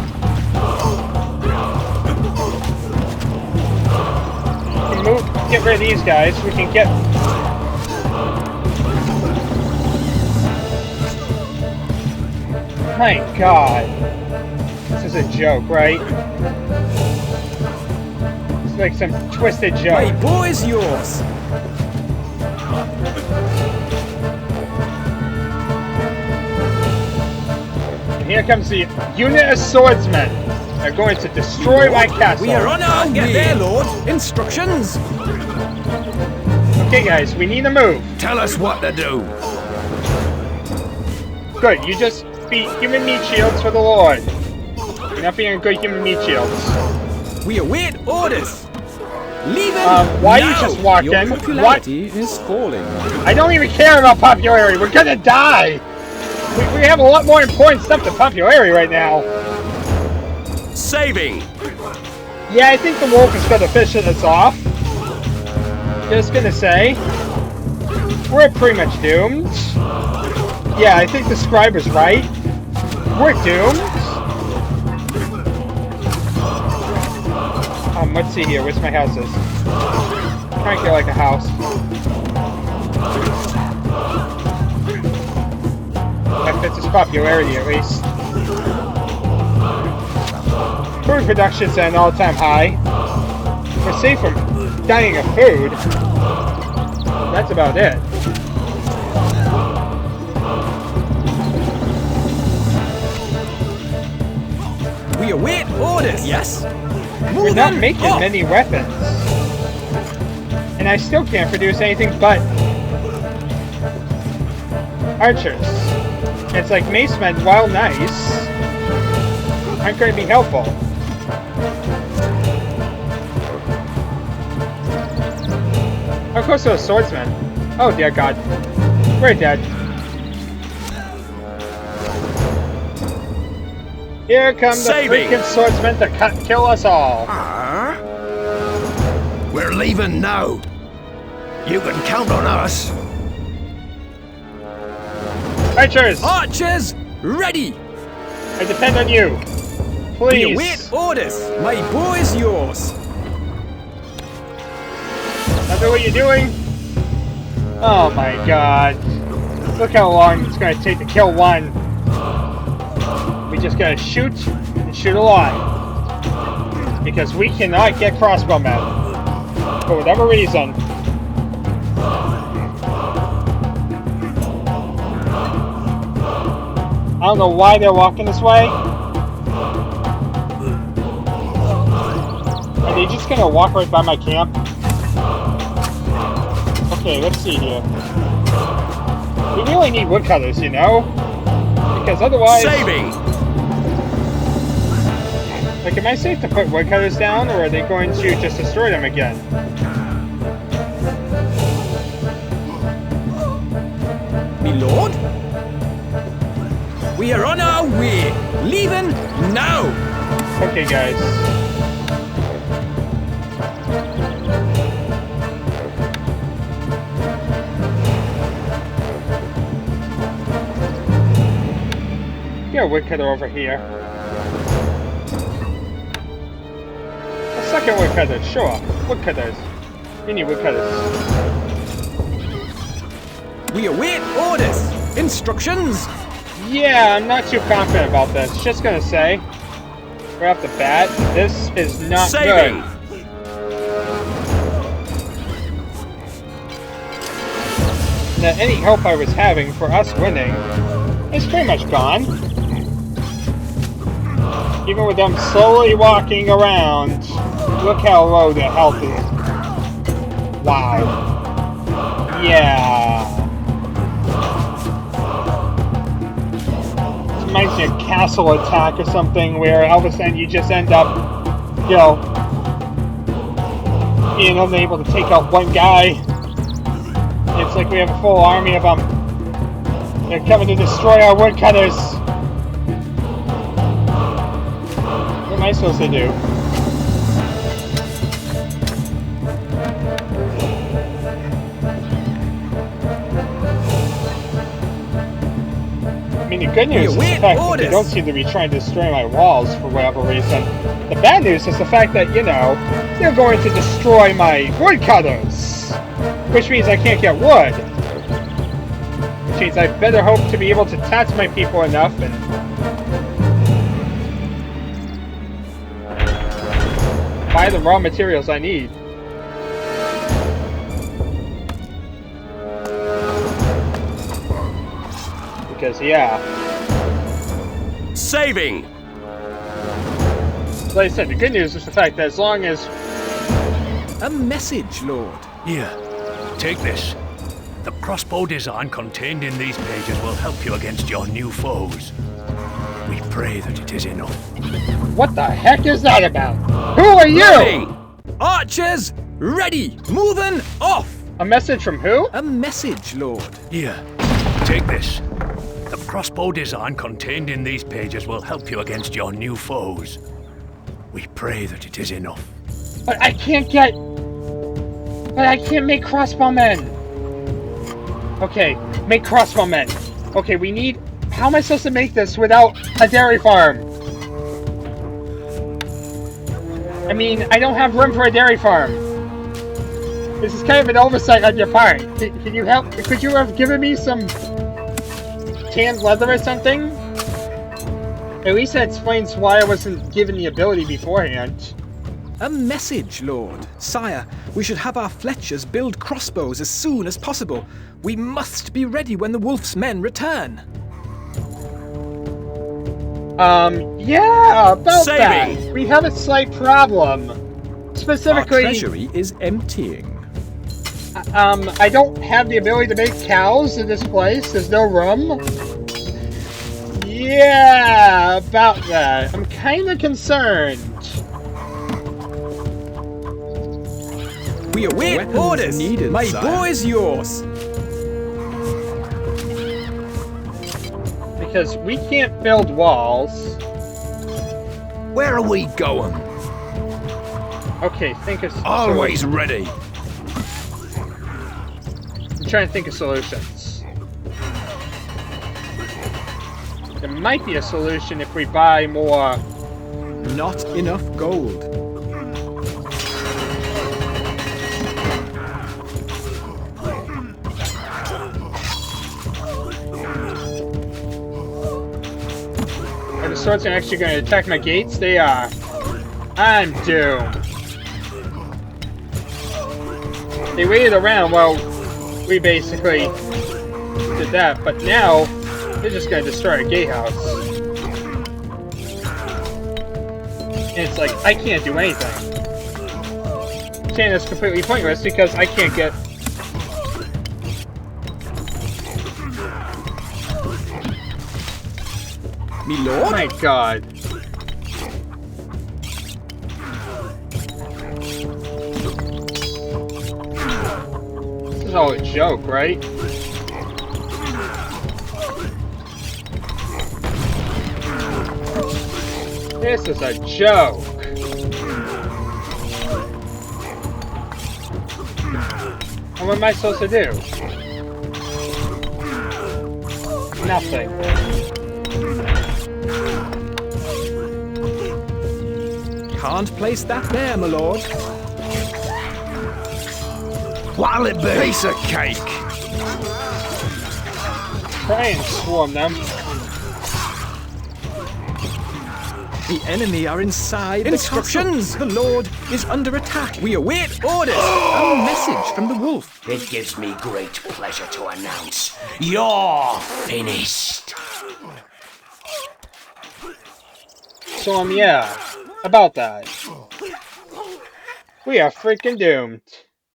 We can move, get rid of these guys. We can get... My god. This is a joke, right? It's like some twisted My joke. boy's yours. And here comes the unit of swordsmen. They're going to destroy my castle. We are on our way. Get there, Lord. Instructions. Okay, guys, we need to move. Tell us what to do. Good, you just be human meat shields for the Lord. You're not being a good human meat shields. We await orders. Leave him. Why now. you just walked Your in? popularity is falling. I don't even care about popularity. We're gonna die. We have a lot more important stuff than popularity right now. Saving! Yeah, I think the wolf is gonna finish us off. Just gonna say, we're pretty much doomed. Yeah, I think the scribe is right. We're doomed. Let's see here. Where's my houses? Try and get like a house. That fits his popularity at least. Food production's at an all-time high. We're safe from dying of food. That's about it. We await orders. Yes. We're not making many weapons. And I still can't produce anything but archers. It's like mace men, while nice, aren't going to be helpful. Of course those swordsmen. Oh dear god. We're dead. Here come the freaking swordsmen to kill us all. We're leaving now. You can count on us. Archers! Archers, ready. I depend on you. Please. We await orders. My bow is yours. I know what you're doing. Oh my god. Look how long it's gonna take to kill one. We just gotta shoot and shoot a lot. Because we cannot get crossbowmen. For whatever reason. I don't know why they're walking this way. Are they just gonna walk right by my camp? Okay, let's see here. We really need woodcutters, you know? Because otherwise... Saving! Like, am I safe to put woodcutters down, or are they going to just destroy them again? Me lord? We are on our way. Leaving now. Okay, guys. Get a woodcutter over here. A second woodcutter, sure. Woodcutters. We need woodcutters. We await orders. Instructions. Yeah, I'm not too confident about this. Just gonna say, right off the bat, this is not Saving! good. Now, any hope I was having for us winning is pretty much gone. Even with them slowly walking around, look how low their health is. Wow. Yeah. Reminds me of Castle Attack or something, where all of a sudden you just end up, you know, being unable to take out one guy. It's like we have a full army of them. They're coming to destroy our woodcutters. What am I supposed to do? I mean, the good news is the fact that they don't seem to be trying to destroy my walls for whatever reason. The bad news is the fact that, you know, they're going to destroy my woodcutters. Which means I can't get wood. Which means I better hope to be able to tax my people enough and... buy the raw materials I need. Because, yeah. Saving! Like I said, the good news is the fact that as long as... A message, Lord. Here, take this. The crossbow design contained in these pages will help you against your new foes. We pray that it is enough. What the heck is that about? Who are you? Loading! Archers, ready! Moving off! A message from who? A message, Lord. Here, take this. The crossbow design contained in these pages will help you against your new foes. We pray that it is enough. But I can't get... But I can't make crossbowmen. Okay, make crossbowmen. Okay, we need... How am I supposed to make this without a dairy farm? I mean, I don't have room for a dairy farm. This is kind of an oversight on your part. Can you help? Could you have given me some canned leather or something? At least that explains why I wasn't given the ability beforehand. A message, Lord. Sire, we should have our Fletchers build crossbows as soon as possible. We must be ready when the Wolf's men return. Yeah, about Saving. that. We have a slight problem. Specifically, Our treasury is emptying. I don't have the ability to make cows in this place. There's no room. Yeah, about that. I'm kind of concerned. We await orders. Needed, my bow is yours. Because we can't build walls. Where are we going? Okay, think of... Always ready. I'm trying to think of solutions. There might be a solution if we buy more not enough gold. Are the swords actually going to attack my gates? They are. I'm doomed. They waited around while we basically did that, but now they're just going to destroy a gatehouse. And it's like, I can't do anything. Chain is completely pointless because I can't get... Me lord? Oh my god. This is all a joke, right? This is a joke. And what am I supposed to do? Nothing. Can't place that there, my lord. What'll it be? Piece of cake. Try and swarm them. The enemy are inside Instructions! the castle. The lord is under attack. We await orders. A message from the wolf. It gives me great pleasure to announce you're finished. So, yeah, about that. We are freaking doomed.